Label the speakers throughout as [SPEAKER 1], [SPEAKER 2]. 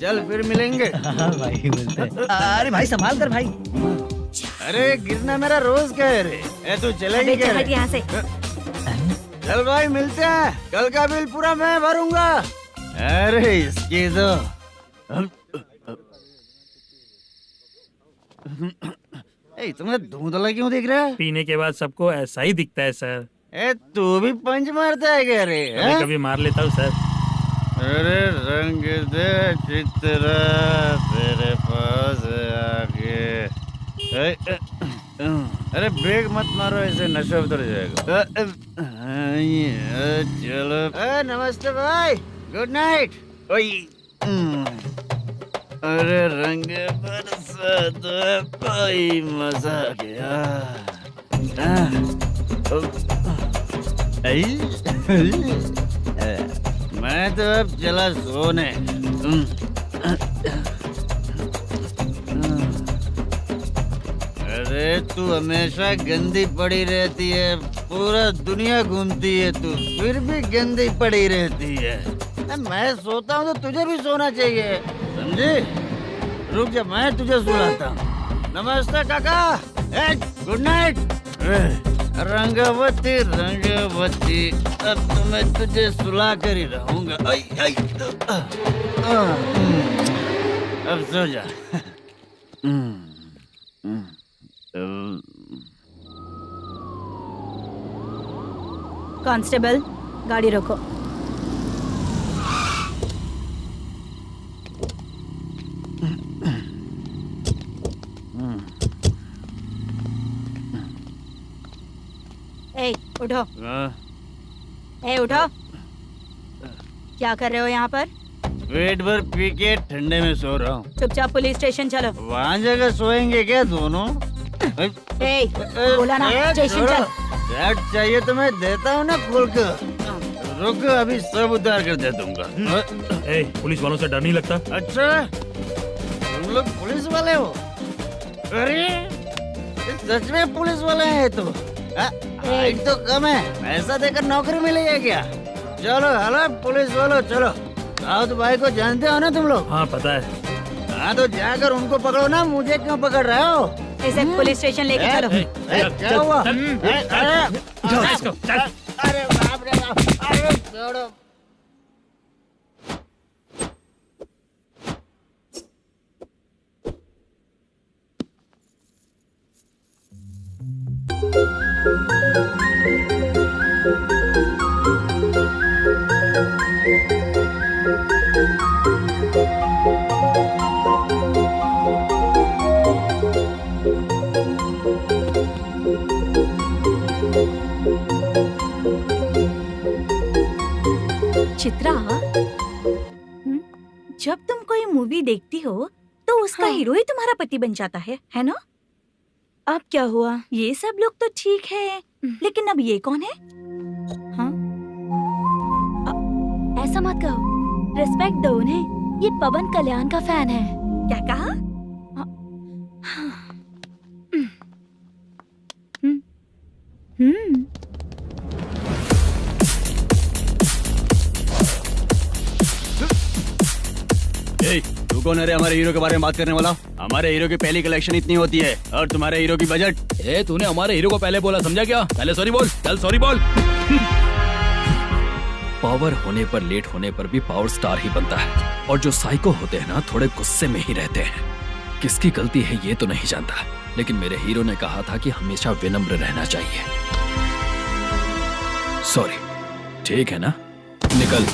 [SPEAKER 1] चल फिर मिलेंगे।
[SPEAKER 2] हाँ भाई मिलते हैं। अरे भाई संभाल कर भाई।
[SPEAKER 1] अरे गिरना मेरा रोज का है रे। तू चलेगी क्या रे?
[SPEAKER 3] यहाँ से।
[SPEAKER 1] चल भाई मिलते हैं, कल का बिल पूरा मैं भरूंगा। अरे इसकी तो तुम्हें धुंधला क्यों दिख रहा है?
[SPEAKER 4] पीने के बाद सबको ऐसा ही दिखता है सर।
[SPEAKER 1] तू भी पंच मारता है क्या रे?
[SPEAKER 4] कभी कभी मार लेता हूँ सर।
[SPEAKER 1] अरे रंग दे चित्रा तेरे पास आके। अरे ब्रेक मत मारो, ऐसे नशा उतर जाएगा। चलो नमस्ते भाई, गुड नाइट। अरे रंग बरसात कोई मजा गया। मैं तो अब चला सोने। अरे तू हमेशा गंदी पड़ी रहती है, पूरा दुनिया घूमती है तू, फिर भी गंदी पड़ी रहती है। मैं सोता हूँ तो तुझे भी सोना चाहिए, समझे? रुक जा, मैं तुझे सुलाता हूँ। नमस्ते काका, गुड नाइट। रंगवती रंगवती, अब तो मैं तुझे सुला कर ही रहूंगा। अब सो जा।
[SPEAKER 3] कांस्टेबल, गाड़ी रोको। ए, उठो। ए, उठो। क्या कर रहे हो यहाँ पर?
[SPEAKER 1] पेट भर पी के ठंडे में सो रहा हूँ।
[SPEAKER 3] चुपचाप पुलिस स्टेशन चलो।
[SPEAKER 1] वहाँ जगह सोएंगे क्या दोनों?
[SPEAKER 3] ए, बोला ना स्टेशन चल।
[SPEAKER 1] शर्ट चाहिए तो मैं देता हूँ ना खोल कर। रुक, अभी सब उतार कर दे दूंगा।
[SPEAKER 4] ए, पुलिस वालों से डर नहीं लगता?
[SPEAKER 1] अच्छा, तुम लोग पुलिस वाले हो? अरे सच में पुलिस वाले हैं तो? हाइट तो कम है, पैसा देकर नौकरी मिलेगी क्या? चलो हेलो पुलिस वालों, चलो। दाऊद भाई को जानते हो ना तुम लोग?
[SPEAKER 4] हाँ पता है।
[SPEAKER 1] हाँ तो जाकर उनको पकड़ो ना, मुझे क्यों पकड़ रहे हो?
[SPEAKER 3] इसे पुलिस स्टेशन लेके चलो।
[SPEAKER 1] क्या हुआ?
[SPEAKER 4] चल।
[SPEAKER 1] अरे बाप रे बाप, अरे छोड़ो।
[SPEAKER 3] चित्रा, जब तुम कोई मूवी देखती हो तो उसका हीरो ही तुम्हारा पति बन जाता है ना? अब क्या हुआ? ये सब लोग तो ठीक है, लेकिन अब ये कौन है? हाँ?
[SPEAKER 5] ऐसा मत कहो, रिस्पेक्ट दो उन्हें। ये पवन कल्याण का फैन है।
[SPEAKER 3] क्या कहा?
[SPEAKER 1] तू कौन है रे हमारे हीरो के बारे में बात करने वाला? हमारे हीरो की पहली कलेक्शन इतनी होती है और तुम्हारे हीरो की बजट।
[SPEAKER 6] तूने हमारे हीरो को पहले बोला, समझा क्या? पहले सॉरी बोल, चल सॉरी बोल। पावर होने पर, लेट होने पर भी पावर स्टार ही बनता है। और जो साइको होते हैं ना, थोड़े गुस्से में ही रहते हैं। किसकी गलती है ये तो नहीं जानता, लेकिन मेरे हीरो ने कहा था कि हमेशा विनम्र रहना चाहिए। सॉरी, ठीक है ना? निकल।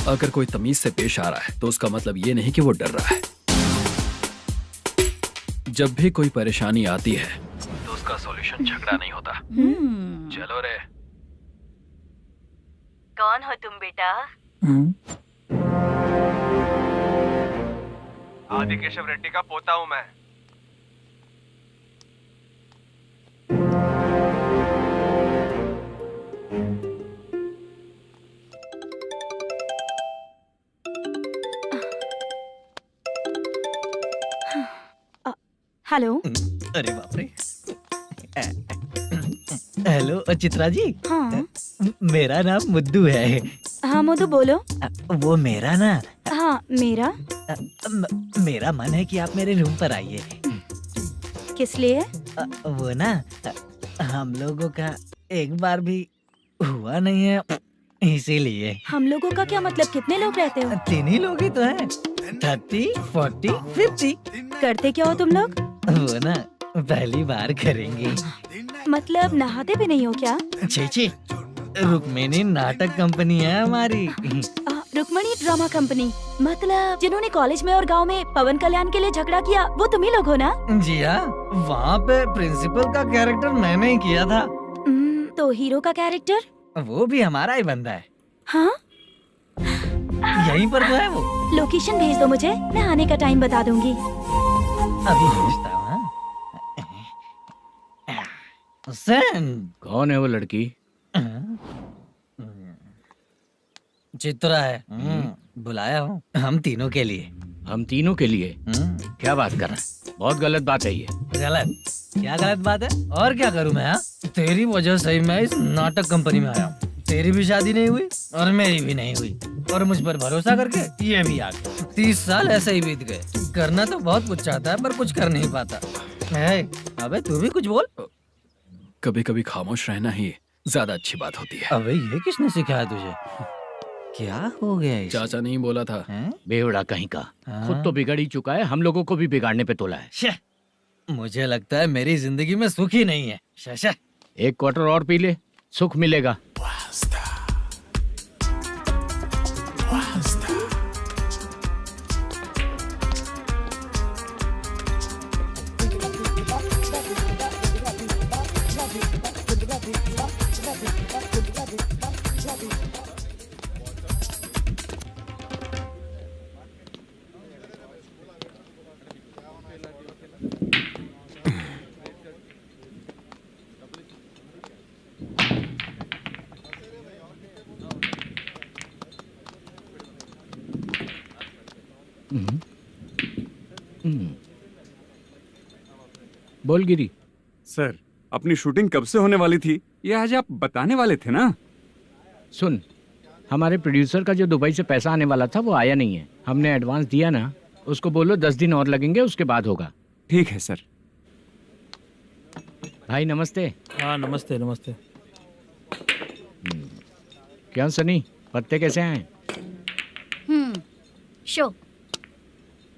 [SPEAKER 6] अगर कोई तमीज से पेश आ रहा है तो उसका मतलब ये नहीं कि वो डर रहा है। जब भी कोई परेशानी आती है तो उसका सॉल्यूशन झगड़ा नहीं होता। चलो रे।
[SPEAKER 3] कौन हो तुम बेटा?
[SPEAKER 7] आदि केशव रेड्डी का पोता हूँ मैं।
[SPEAKER 3] हेलो।
[SPEAKER 2] अरे बाप रे। हेलो चित्रा जी।
[SPEAKER 3] हाँ।
[SPEAKER 2] मेरा नाम मुद्दू है।
[SPEAKER 3] हाँ मधु बोलो।
[SPEAKER 2] वो मेरा ना
[SPEAKER 3] हाँ मेरा।
[SPEAKER 2] मेरा मन है कि आप मेरे रूम पर आइए।
[SPEAKER 3] किस लिए?
[SPEAKER 2] वो ना हम लोगों का एक बार भी हुआ नहीं है, इसीलिए।
[SPEAKER 3] हम लोगों का क्या मतलब? कितने लोग रहते हो?
[SPEAKER 2] 3 ही लोग ही तो हैं। 30, 40, 50।
[SPEAKER 3] करते क्या हो तुम लोग?
[SPEAKER 2] वो ना पहली बार करेंगे।
[SPEAKER 3] मतलब नहाते भी नहीं हो क्या?
[SPEAKER 2] छी, रुक्मिणी नाटक कंपनी है हमारी।
[SPEAKER 3] Rukmani drama company? मतलब जिन्होंने कॉलेज में और गांव में पवन कल्याण के लिए झगड़ा किया वो तुम ही लोग हो ना?
[SPEAKER 2] जी हाँ, वहाँ पे प्रिंसिपल का कैरेक्टर मैंने ही किया था।
[SPEAKER 3] तो हीरो का कैरेक्टर?
[SPEAKER 2] वो भी हमारा ही बंदा है।
[SPEAKER 3] हाँ?
[SPEAKER 2] यहीं पर तो है वो।
[SPEAKER 3] लोकेशन भेज दो मुझे, मैं आने का टाइम बता दूंगी।
[SPEAKER 2] अभी भेजता हूँ। हुसैन।
[SPEAKER 8] कौन है वो लड़की?
[SPEAKER 2] चित्रा है। बुलाया हूँ हम तीनों के लिए।
[SPEAKER 8] हम तीनों के लिए? क्या बात कर रहा है? बहुत गलत बात है ये।
[SPEAKER 2] गलत? क्या गलत बात है? और क्या करूँ मैं? तेरी वजह से ही मैं इस नाटक कंपनी में आया हूँ। तेरी भी शादी नहीं हुई और मेरी भी नहीं हुई, और मुझ पर भरोसा करके ये भी आ गया। 30 साल ऐसे ही बीत गए। करना तो बहुत कुछ चाहता है पर कुछ कर नहीं पाता। अबे तू भी कुछ बोल।
[SPEAKER 6] कभी कभी खामोश रहना ही ज्यादा अच्छी बात होती है।
[SPEAKER 2] अबे ये किसने सिखाया तुझे? क्या हो गया इसे?
[SPEAKER 6] चाचा नहीं बोला था।
[SPEAKER 8] बेवड़ा कहीं का। खुद तो बिगड़ ही चुका है, हम लोगों को भी बिगाड़ने पे तोला है।
[SPEAKER 2] मुझे लगता है मेरी जिंदगी में सुख ही नहीं है। शशा
[SPEAKER 8] 1 क्वार्टर और पी ले, सुख मिलेगा। बोल गिरी।
[SPEAKER 9] सर, अपनी शूटिंग कब से होने वाली थी ये आज आप बताने वाले थे ना?
[SPEAKER 8] सुन, हमारे प्रोड्यूसर का जो दुबई से पैसा आने वाला था वो आया नहीं है। हमने एडवांस दिया ना, उसको बोलो 10 दिन और लगेंगे, उसके बाद होगा।
[SPEAKER 9] ठीक है सर।
[SPEAKER 8] भाई नमस्ते।
[SPEAKER 4] हाँ नमस्ते नमस्ते।
[SPEAKER 8] क्या सनी, पत्ते कैसे हैं?
[SPEAKER 5] शो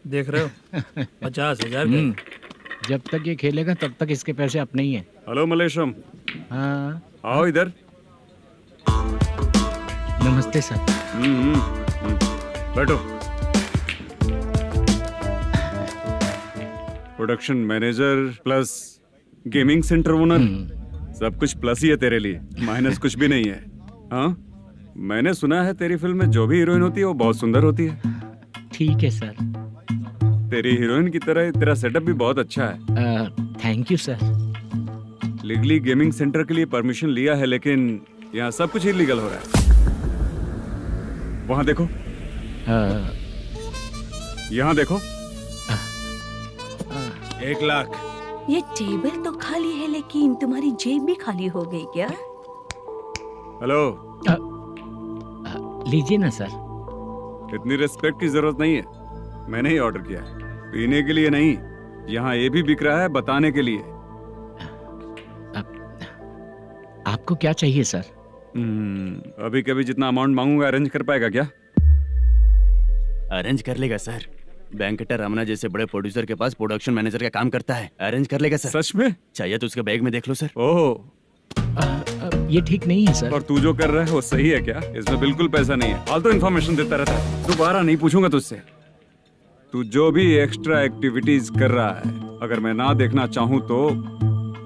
[SPEAKER 4] देख रहे हो 50,000 का।
[SPEAKER 8] जब तक ये खेलेगा तब तक इसके पैसे अपने ही हैं।
[SPEAKER 9] हेलो मलेशम।
[SPEAKER 8] हाँ
[SPEAKER 9] आओ इधर।
[SPEAKER 8] नमस्ते सर।
[SPEAKER 9] बैठो। Production manager plus gaming centre owner, सब कुछ प्लस ही है तेरे लिए, माइनस कुछ भी नहीं है। हाँ, मैंने सुना है तेरी फिल्म में जो भी हीरोइन होती है वो बहुत सुंदर होती है।
[SPEAKER 8] ठीक है सर।
[SPEAKER 9] तेरी हीरोइन की तरह तेरा सेटअप भी बहुत अच्छा है।
[SPEAKER 8] Thank you sir.
[SPEAKER 9] Legally gaming centre के लिए परमिशन लिया है, लेकिन यहाँ सब कुछ इलीगल हो रहा है। वहाँ देखो, यहाँ देखो। 1 लाख।
[SPEAKER 3] ये टेबल तो खाली है लेकिन तुम्हारी जेब भी खाली हो गई क्या?
[SPEAKER 9] हेलो।
[SPEAKER 8] लीजिए ना सर।
[SPEAKER 9] इतनी रिस्पेक्ट की जरूरत नहीं है, मैंने ही ऑर्डर किया है। पीने के लिए नहीं, यहाँ ये भी बिक रहा है बताने के लिए।
[SPEAKER 8] आपको क्या चाहिए सर?
[SPEAKER 9] अभी कभी जितना अमाउंट मांगूंगा अरेंज कर पाएगा क्या?
[SPEAKER 10] अरेंज कर लेगा सर। वेंकटर रमना जैसे बड़े प्रोड्यूसर के पास प्रोडक्शन मैनेजर का काम करता है, अरेंज कर लेगा सर।
[SPEAKER 9] सच में?
[SPEAKER 10] चाहिए तो उसके बैग में देख लो सर।
[SPEAKER 9] ओह,
[SPEAKER 8] ये ठीक नहीं है सर।
[SPEAKER 9] और तू जो कर रहा है वो सही है क्या? इसमें बिल्कुल पैसा नहीं है, फालतू इन्फॉर्मेशन देता रहता है। दोबारा नहीं पूछूंगा तुझसे। तू जो भी एक्स्ट्रा एक्टिविटीज कर रहा है, अगर मैं ना देखना चाहूँ तो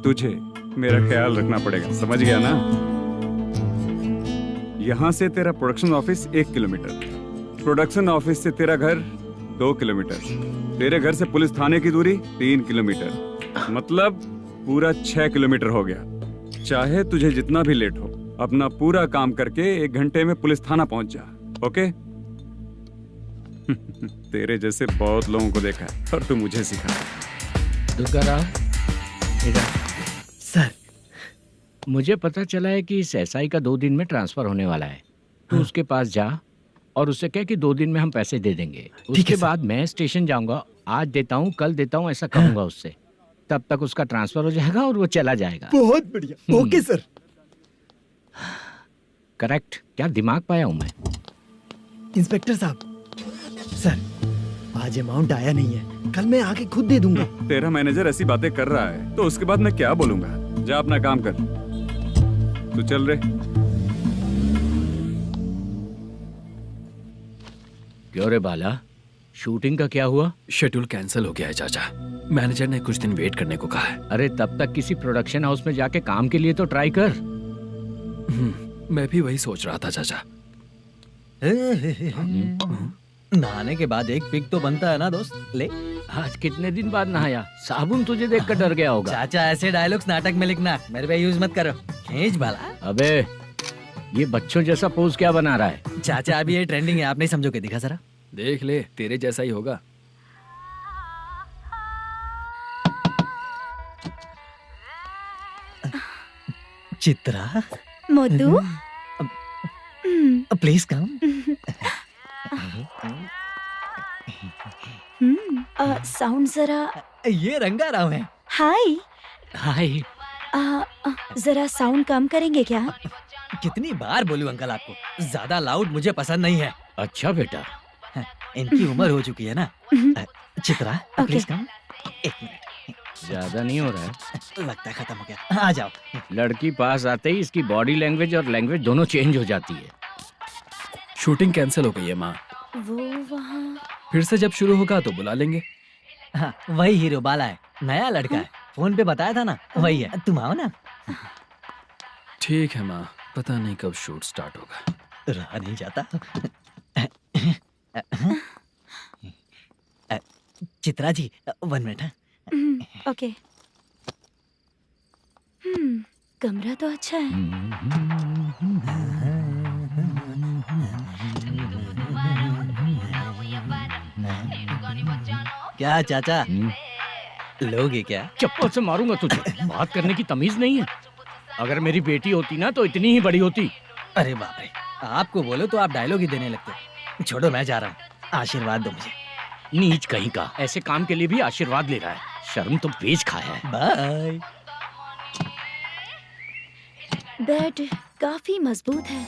[SPEAKER 9] तुझे मेरा ख्याल रखना पड़ेगा, समझ गया ना? यहाँ से तेरा production office 1 kilometre, production office से तेरा घर 2 किलोमीटर, तेरे घर से पुलिस थाने की दूरी 3 किलोमीटर, मतलब पूरा 6 किलोमीटर हो गया। चाहे तुझे जितना भी लेट हो, अपना पूरा काम करके 1 घंटे में पुलिस थाना पहुंच जा, ओके? तेरे जैसे बहुत लोगों को देखा है और तू मुझे सिखा।
[SPEAKER 8] सर मुझे पता चला है कि इस एसआई का 2 दिन में ट्रांसफर होने वाला है। तो उसके पास जा और उससे कह कि 2 दिन में हम पैसे दे देंगे। उसके बाद मैं स्टेशन जाऊंगा, आज देता हूँ कल देता हूँ ऐसा कहूंगा उससे। तब तक उसका ट्रांसफर हो जाएगा और वो चला जाएगा।
[SPEAKER 11] बहुत बढ़िया। Okay sir.
[SPEAKER 8] करेक्ट। क्या दिमाग पाया हूँ मैं।
[SPEAKER 11] इंस्पेक्टर साहब, सर आज अमाउंट आया नहीं है, कल मैं आके खुद दे दूंगा।
[SPEAKER 9] तेरा मैनेजर ऐसी बातें कर रहा है तो उसके बाद मैं क्या बोलूंगा। जा अपना काम कर। तू चल रे।
[SPEAKER 8] क्यों रे बाला, शूटिंग का क्या हुआ?
[SPEAKER 6] शेड्यूल कैंसिल हो गया है चाचा। मैनेजर ने कुछ दिन वेट करने को कहा है।
[SPEAKER 8] अरे तब तक किसी प्रोडक्शन हाउस में जाके काम के लिए तो ट्राई कर।
[SPEAKER 6] मैं भी वही सोच रहा था चाचा।
[SPEAKER 2] नहाने के बाद एक पिक तो बनता है ना दोस्त। ले,
[SPEAKER 8] आज कितने दिन बाद नहाया? साबुन तुझे देखकर डर गया होगा।
[SPEAKER 2] चाचा ऐसे डायलॉग्स नाटक में लिखना, मेरे पे यूज मत करो। खींच बाला।
[SPEAKER 8] अबे ये बच्चों जैसा पोज क्या बना रहा है?
[SPEAKER 2] चाचा अभी ये ट्रेंडिंग है, आप नहीं समझोगे। दिखा जरा।
[SPEAKER 6] देख ले, तेरे जैसा ही होगा।
[SPEAKER 2] Chitra,
[SPEAKER 3] Modu,
[SPEAKER 2] please come.
[SPEAKER 3] Sound जरा।
[SPEAKER 2] ये रंगाराव है।
[SPEAKER 3] हाय।
[SPEAKER 8] हाय।
[SPEAKER 3] जरा साउंड कम करेंगे क्या?
[SPEAKER 2] कितनी बार बोलूं अंकल आपको, ज्यादा लाउड मुझे पसंद नहीं है।
[SPEAKER 8] अच्छा बेटा,
[SPEAKER 2] इनकी उम्र हो चुकी है ना। Chitra please come. 1 मिनट।
[SPEAKER 8] ज्यादा नहीं हो रहा है?
[SPEAKER 2] लगता है खत्म हो गया। आ जाओ।
[SPEAKER 8] लड़की पास आते ही इसकी बॉडी लैंग्वेज और लैंग्वेज दोनों चेंज हो जाती है।
[SPEAKER 6] शूटिंग कैंसिल हो गई है माँ।
[SPEAKER 3] वो वहाँ।
[SPEAKER 6] फिर से जब शुरू होगा तो बुला लेंगे।
[SPEAKER 2] हाँ, वही हीरो बाला है, नया लड़का है। फोन पे बताया था ना, वही है। तुम आओ ना।
[SPEAKER 6] ठीक है माँ, पता नहीं कब शूट स्टार्ट होगा।
[SPEAKER 2] रहा नहीं जाता। चित्रा जी 1 मिनट।
[SPEAKER 3] ओके। कमरा तो अच्छा है।
[SPEAKER 2] क्या चाचा, लोगे क्या?
[SPEAKER 8] चप्पल से मारूंगा तुझे। बात करने की तमीज नहीं है। अगर मेरी बेटी होती ना तो इतनी ही बड़ी होती।
[SPEAKER 2] अरे बाप रे, आपको बोलो तो आप डायलॉग ही देने लगते। छोड़ो, मैं जा रहा हूँ, आशीर्वाद दो मुझे।
[SPEAKER 8] नीच कहीं का, ऐसे काम के लिए भी आशीर्वाद ले रहा है। शर्म तो बेच खाया है।
[SPEAKER 2] बाय।
[SPEAKER 3] बेड काफी मजबूत है।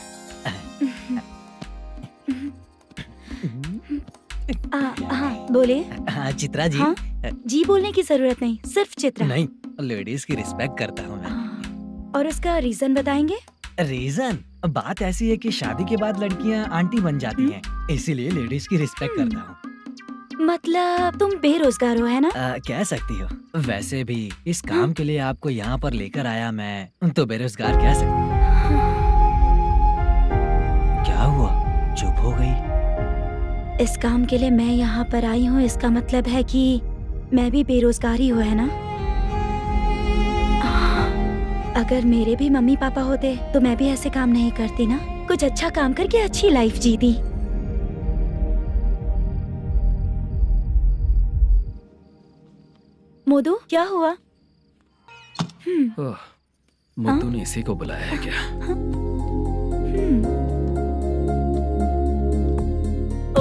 [SPEAKER 3] हाँ बोले।
[SPEAKER 2] हाँ चित्रा जी।
[SPEAKER 3] हाँ? जी बोलने की जरूरत नहीं, सिर्फ चित्रा।
[SPEAKER 2] नहीं, लेडीज की रिस्पेक्ट करता हूँ मैं।
[SPEAKER 3] और उसका रीजन बताएंगे?
[SPEAKER 2] रीजन? बात ऐसी है कि शादी के बाद लड़कियाँ आंटी बन जाती हैं, इसीलिए लेडीज की रिस्पेक्ट करता हूँ।
[SPEAKER 3] मतलब तुम बेरोजगार हो, है ना?
[SPEAKER 2] कह सकती हो। वैसे भी इस काम के लिए आपको यहाँ पर लेकर आया मैं, तो बेरोजगार कह सकती हूँ। क्या हुआ, चुप हो गई?
[SPEAKER 3] इस काम के लिए मैं यहाँ पर आई हूँ, इसका मतलब है कि मैं भी बेरोजगार ही हूँ, है ना? अगर मेरे भी मम्मी पापा होते तो मैं भी ऐसे काम नहीं करती ना। कुछ अच्छा काम करके अच्छी लाइफ जीती। मोदू, क्या हुआ?
[SPEAKER 6] मुद्दू ने इसी को बुलाया है क्या?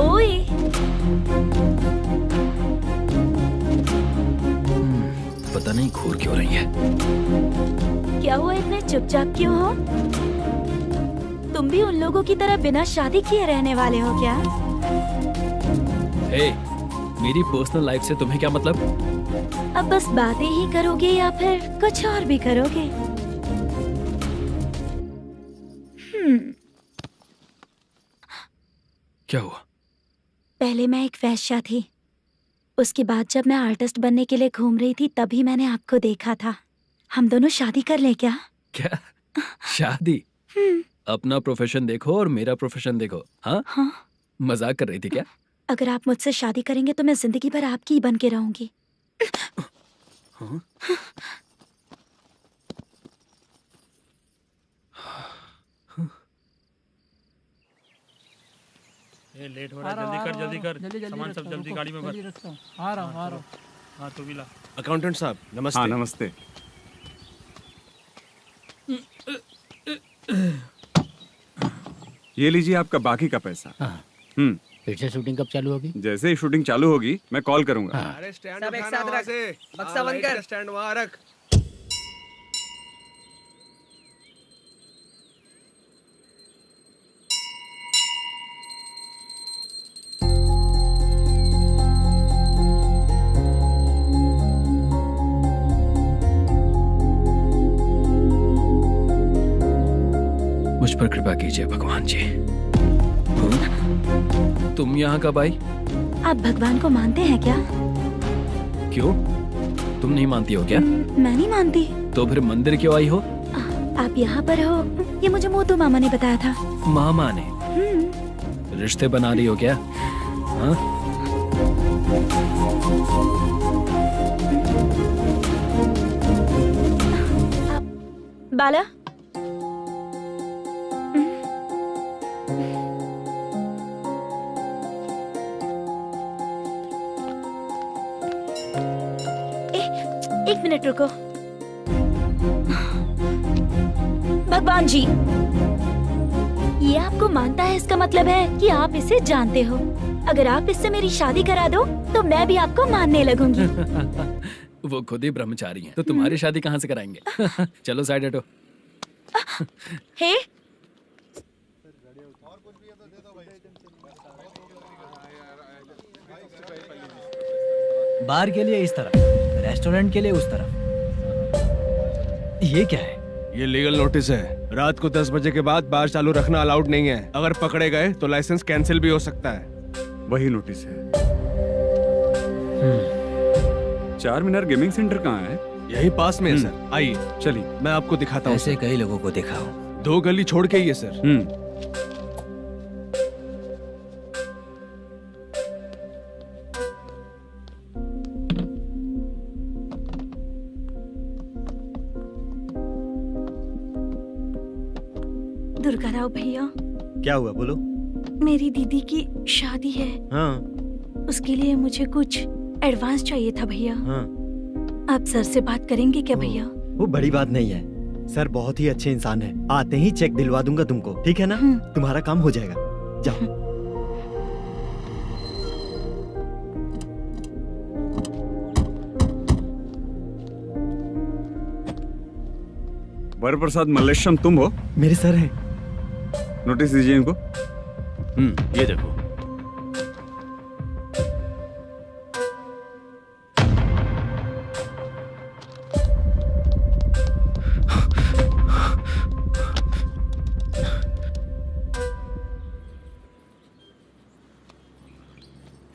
[SPEAKER 3] ओए।
[SPEAKER 6] पता नहीं घूर क्यों रही है।
[SPEAKER 3] क्या हुआ, इतने चुपचाप क्यों हो? तुम भी उन लोगों की तरह बिना शादी किए रहने वाले हो क्या?
[SPEAKER 6] हे, मेरी पर्सनल लाइफ से तुम्हें क्या मतलब?
[SPEAKER 3] अब बस बातें ही करोगे या फिर कुछ और भी करोगे?
[SPEAKER 6] क्या हुआ?
[SPEAKER 3] पहले मैं एक वेश्या थी, उसके बाद जब मैं आर्टिस्ट बनने के लिए घूम रही थी तभी मैंने आपको देखा था। हम दोनों शादी कर ले क्या?
[SPEAKER 6] क्या शादी? अपना प्रोफेशन देखो और मेरा प्रोफेशन देखो। हाँ?
[SPEAKER 3] हाँ।
[SPEAKER 6] मजाक कर रही थी क्या?
[SPEAKER 3] अगर आप मुझसे शादी करेंगे तो मैं जिंदगी भर आपकी ही बन के रहूंगी।
[SPEAKER 6] हाँ?
[SPEAKER 4] ये लेट हो रहा है, जल्दी कर। सामान सब जल्दी गाड़ी में भर।
[SPEAKER 11] आ रहा हूँ।
[SPEAKER 4] हाँ, तू भी ला।
[SPEAKER 10] अकाउंटेंट साहब नमस्ते।
[SPEAKER 9] हाँ नमस्ते। ये लीजिए आपका बाकी का पैसा।
[SPEAKER 8] हाँ। फिर से शूटिंग कब चालू होगी?
[SPEAKER 9] जैसे ही शूटिंग चालू होगी मैं कॉल करूंगा।
[SPEAKER 8] हाँ।
[SPEAKER 7] अरे स्टैंड सब एक साथ रख, बक्सा बंद कर, स्टैंड वहां रख।
[SPEAKER 6] मुझ पर कृपा कीजिए भगवान जी। तुम यहाँ कब आई?
[SPEAKER 3] आप भगवान को मानते हैं क्या?
[SPEAKER 6] क्यों? तुम नहीं मानती हो क्या?
[SPEAKER 3] मैं नहीं मानती।
[SPEAKER 6] तो फिर मंदिर क्यों आई हो?
[SPEAKER 3] आप यहाँ पर हो ये मुझे मोटू मामा ने बताया था।
[SPEAKER 6] मामा ने? रिश्ते बना रही हो क्या? हाँ?
[SPEAKER 3] बाला एक मिनट रुको। भगवान जी, ये आपको मानता है इसका मतलब है कि आप इसे जानते हो। अगर आप इससे मेरी शादी करा दो तो मैं भी आपको मानने लगूंगी।
[SPEAKER 6] वो खुद ही ब्रह्मचारी हैं, तो तुम्हारी शादी कहाँ से कराएंगे? चलो साइड हटो।
[SPEAKER 3] हे
[SPEAKER 2] बार के लिए इस तरफ, रेस्टोरेंट के लिए उस तरफ। ये क्या है?
[SPEAKER 7] ये लीगल नोटिस है। रात को 10 बजे के बाद बार चालू रखना अलाउड नहीं है। अगर पकड़े गए तो लाइसेंस कैंसिल भी हो सकता है।
[SPEAKER 9] वही नोटिस है। चार मीनार गेमिंग सेंटर कहाँ है?
[SPEAKER 7] यही पास में है सर। आइए
[SPEAKER 9] चलिए
[SPEAKER 7] मैं आपको दिखाता हूँ।
[SPEAKER 2] ऐसे कई लोगों को दिखाओ।
[SPEAKER 7] 2 गली छोड़ के ही है सर।
[SPEAKER 3] दुर्गा राव भैया,
[SPEAKER 11] क्या हुआ बोलो।
[SPEAKER 3] मेरी दीदी की शादी है।
[SPEAKER 11] हाँ
[SPEAKER 3] उसके लिए मुझे कुछ एडवांस चाहिए था भैया।
[SPEAKER 11] हाँ।
[SPEAKER 3] आप सर से बात करेंगे क्या भैया?
[SPEAKER 11] वो बड़ी बात नहीं है, सर बहुत ही अच्छे इंसान है। आते ही चेक दिलवा दूंगा तुमको, ठीक है ना? तुम्हारा काम हो जाएगा। जाओ।
[SPEAKER 9] वरप्रसाद मल्लेश्वरम तुम हो?
[SPEAKER 11] मेरे सर हैं।
[SPEAKER 9] नोटिस दीजिए इनको।
[SPEAKER 10] ये देखो।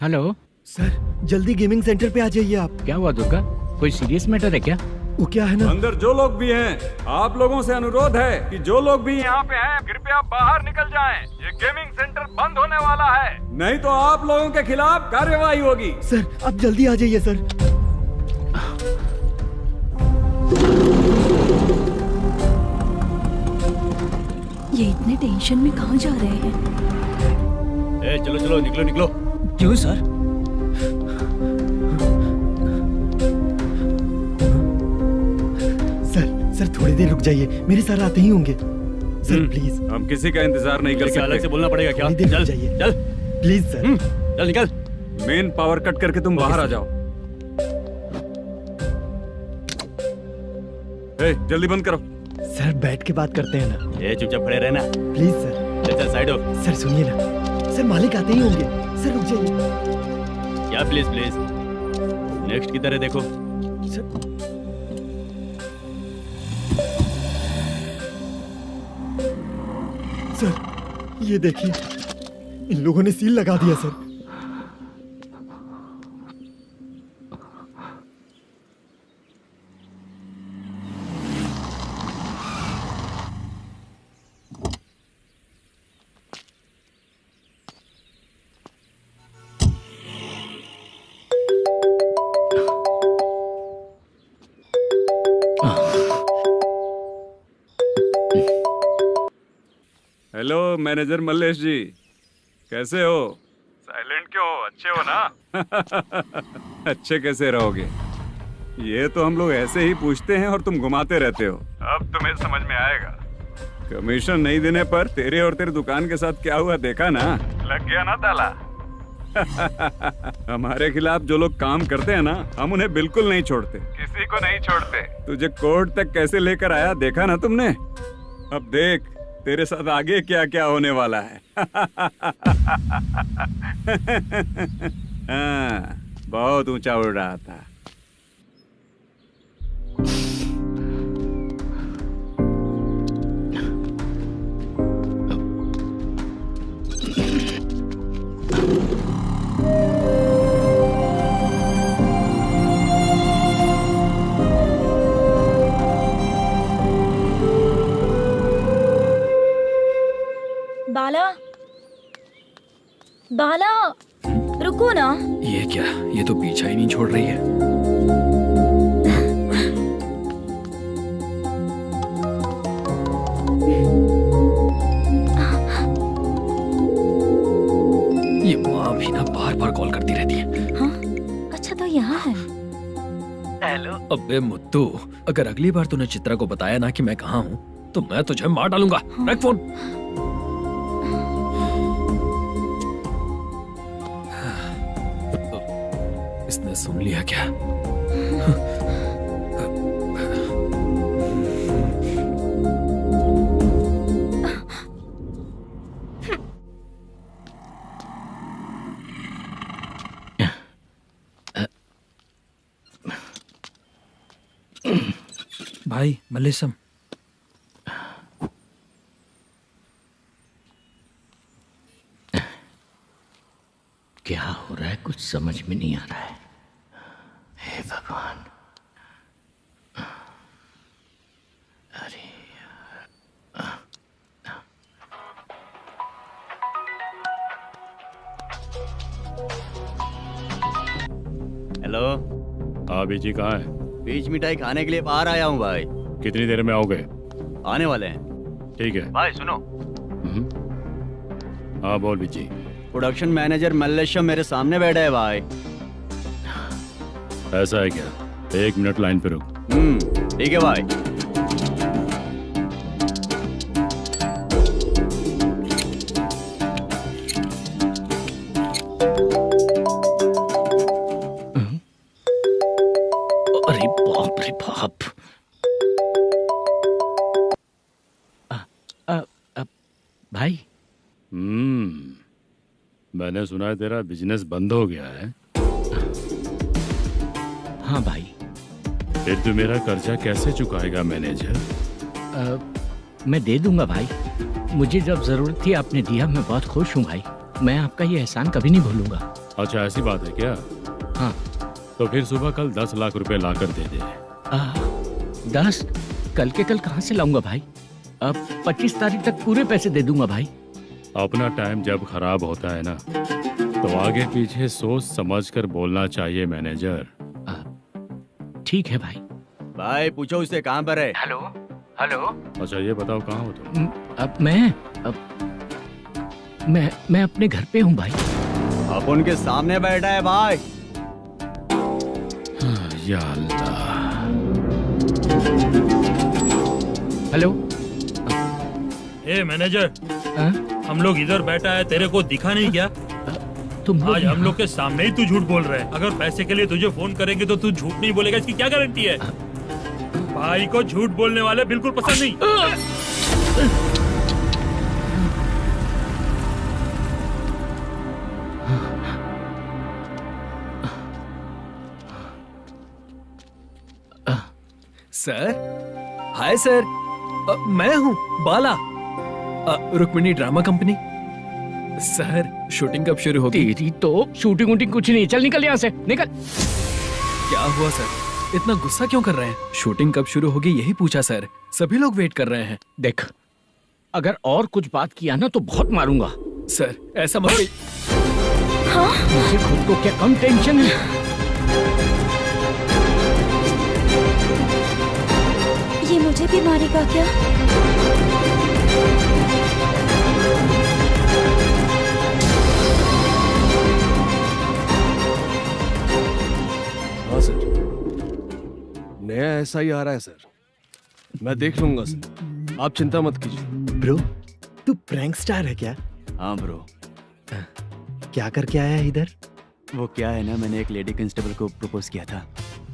[SPEAKER 8] हेलो
[SPEAKER 11] सर, जल्दी गेमिंग सेंटर पे आ जाइए आप।
[SPEAKER 8] क्या हुआ दुर्गा? कोई सीरियस मैटर है क्या?
[SPEAKER 11] वो क्या है ना,
[SPEAKER 9] अंदर जो लोग भी हैं, आप लोगों से अनुरोध है कि जो लोग भी यहाँ पे हैं कृपया बाहर निकल जाएं। ये गेमिंग सेंटर बंद होने वाला है, नहीं तो आप लोगों के खिलाफ कार्यवाही होगी।
[SPEAKER 11] सर आप जल्दी आ जाइए सर।
[SPEAKER 3] ये इतने टेंशन में कहाँ जा रहे हैं?
[SPEAKER 10] चलो चलो निकलो निकलो।
[SPEAKER 2] क्यों सर?
[SPEAKER 11] सर थोड़ी देर रुक जाइए, मेरे सर आते ही होंगे। Sir please.
[SPEAKER 9] हम किसी का इंतजार नहीं कर सकते।
[SPEAKER 10] अलग से बोलना पड़ेगा क्या?
[SPEAKER 11] थोड़ी देर
[SPEAKER 10] चल
[SPEAKER 11] रुक जाइए
[SPEAKER 10] चल
[SPEAKER 11] प्लीज सर।
[SPEAKER 10] चल निकल।
[SPEAKER 9] मेन पावर कट करके तुम बाहर आ जाओ। जल्दी बंद करो।
[SPEAKER 11] सर बैठ के बात करते हैं ना।
[SPEAKER 10] चुपचाप खड़े रहना।
[SPEAKER 11] Please sir.
[SPEAKER 10] चल चल साइड हो।
[SPEAKER 11] सर सुनिए ना, सर मालिक आते ही होंगे। सर रुक जाइए।
[SPEAKER 10] क्या प्लीज प्लीज? नेक्स्ट की तरह देखो।
[SPEAKER 11] सर सर ये देखिए, इन लोगों ने सील लगा दिया सर।
[SPEAKER 9] हेलो मैनेजर मल्लेश जी, कैसे हो? साइलेंट क्यों हो? अच्छे हो ना? अच्छे कैसे रहोगे? ये तो हम लोग ऐसे ही पूछते हैं और तुम घुमाते रहते हो। अब तुम्हें समझ में आएगा। कमीशन नहीं देने पर तेरे और तेरी दुकान के साथ क्या हुआ देखा ना? लग गया ना ताला। हमारे खिलाफ जो लोग काम करते हैं ना, हम उन्हें बिल्कुल नहीं छोड़ते, किसी को नहीं छोड़ते। तुझे कोर्ट तक कैसे लेकर आया देखा ना तुमने? अब देख तेरे साथ आगे क्या क्या होने वाला है। हाँ, बहुत ऊंचा उड़ रहा था।
[SPEAKER 5] बाला, बाला, रुको ना।
[SPEAKER 6] ये क्या, ये तो पीछा ही नहीं छोड़ रही है। ये माँ भी ना बार बार कॉल करती रहती है।
[SPEAKER 5] हाँ? अच्छा तो यहाँ है।
[SPEAKER 2] हेलो।
[SPEAKER 6] अबे मुत्तू, अगर अगली बार तूने चित्रा को बताया ना कि मैं कहाँ हूँ तो मैं तुझे मार डालूंगा। रख फोन। इसने सुन लिया क्या? भाई मल्लेशम,
[SPEAKER 8] क्या हो रहा है कुछ समझ में नहीं आ रहा है। हे भगवान। अरे
[SPEAKER 10] हेलो।
[SPEAKER 4] हाँ बीजी कहाँ है?
[SPEAKER 10] बीच मिठाई खाने के लिए बाहर आया हूँ भाई।
[SPEAKER 4] कितनी देर में आओगे?
[SPEAKER 10] आने वाले हैं।
[SPEAKER 4] ठीक है
[SPEAKER 10] भाई सुनो,
[SPEAKER 4] हाँ बोल बीजी।
[SPEAKER 10] प्रोडक्शन मैनेजर मल्लेशम मेरे सामने बैठा है भाई।
[SPEAKER 4] ऐसा है क्या? 1 मिनट लाइन पे रुक।
[SPEAKER 10] ठीक है भाई।
[SPEAKER 8] अरे बाप रे बाप। भाई।
[SPEAKER 4] मैंने सुना है तेरा बिजनेस बंद हो गया है।
[SPEAKER 8] हाँ भाई।
[SPEAKER 4] फिर तू मेरा कर्जा कैसे चुकाएगा मैनेजर?
[SPEAKER 8] मैं दे दूंगा भाई, मुझे जब जरूरत थी आपने दिया, मैं बहुत खुश हूँ भाई। मैं आपका ये एहसान कभी नहीं भूलूंगा।
[SPEAKER 4] अच्छा ऐसी बात है क्या?
[SPEAKER 8] हाँ।
[SPEAKER 4] तो फिर सुबह कल 10 लाख रुपए लाकर दे दे।
[SPEAKER 8] 10? कल के कल कहाँ से लाऊंगा भाई? अब 25 तारीख तक पूरे पैसे दे दूंगा भाई।
[SPEAKER 4] अपना टाइम जब खराब होता है ना, तो आगे पीछे सोच समझ कर बोलना चाहिए मैनेजर।
[SPEAKER 8] ठीक है भाई।
[SPEAKER 10] भाई पूछो उससे कहाँ पर है।
[SPEAKER 8] Hello hello.
[SPEAKER 4] अच्छा ये बताओ कहाँ हो तुम?
[SPEAKER 8] अब मैं अपने घर पे हूँ भाई।
[SPEAKER 10] अब उनके सामने बैठा है भाई।
[SPEAKER 4] या अल्लाह।
[SPEAKER 8] हेलो।
[SPEAKER 4] ए मैनेजर, हम लोग इधर बैठा है, तेरे को दिखा नहीं क्या?
[SPEAKER 8] तुम
[SPEAKER 4] आज हम लोग के सामने ही तू झूठ बोल रहा है। अगर पैसे के लिए तुझे फोन करेंगे तो तू झूठ नहीं बोलेगा, इसकी क्या गारंटी है? भाई को झूठ बोलने वाले बिल्कुल पसंद नहीं।
[SPEAKER 6] सर, हाय सर, मैं हूँ Bala, Rukmini drama company. Sir shooting कब शुरू होगी?
[SPEAKER 8] तेरी तो शूटिंग वूटिंग कुछ नहीं, चल निकल यहाँ से, निकल।
[SPEAKER 6] क्या हुआ सर, इतना गुस्सा क्यों कर रहे हैं? शूटिंग कब शुरू होगी यही पूछा सर, सभी लोग वेट कर रहे हैं।
[SPEAKER 8] देख, अगर और कुछ बात किया ना तो बहुत मारूंगा।
[SPEAKER 6] सर ऐसा मत।
[SPEAKER 8] हाँ? मुझे खुद को क्या कम टेंशन है?
[SPEAKER 5] ये मुझे भी मारेगा क्या?
[SPEAKER 7] हाँ सर, नया ऐसा ही आ रहा है सर, मैं देख लूंगा सर। आप चिंता मत कीजिए।
[SPEAKER 11] ब्रो, तू प्रैंक स्टार है क्या?
[SPEAKER 10] हाँ ब्रो।
[SPEAKER 11] क्या करके आया है इधर?
[SPEAKER 10] वो क्या है ना, मैंने एक लेडी कांस्टेबल को प्रपोज किया था।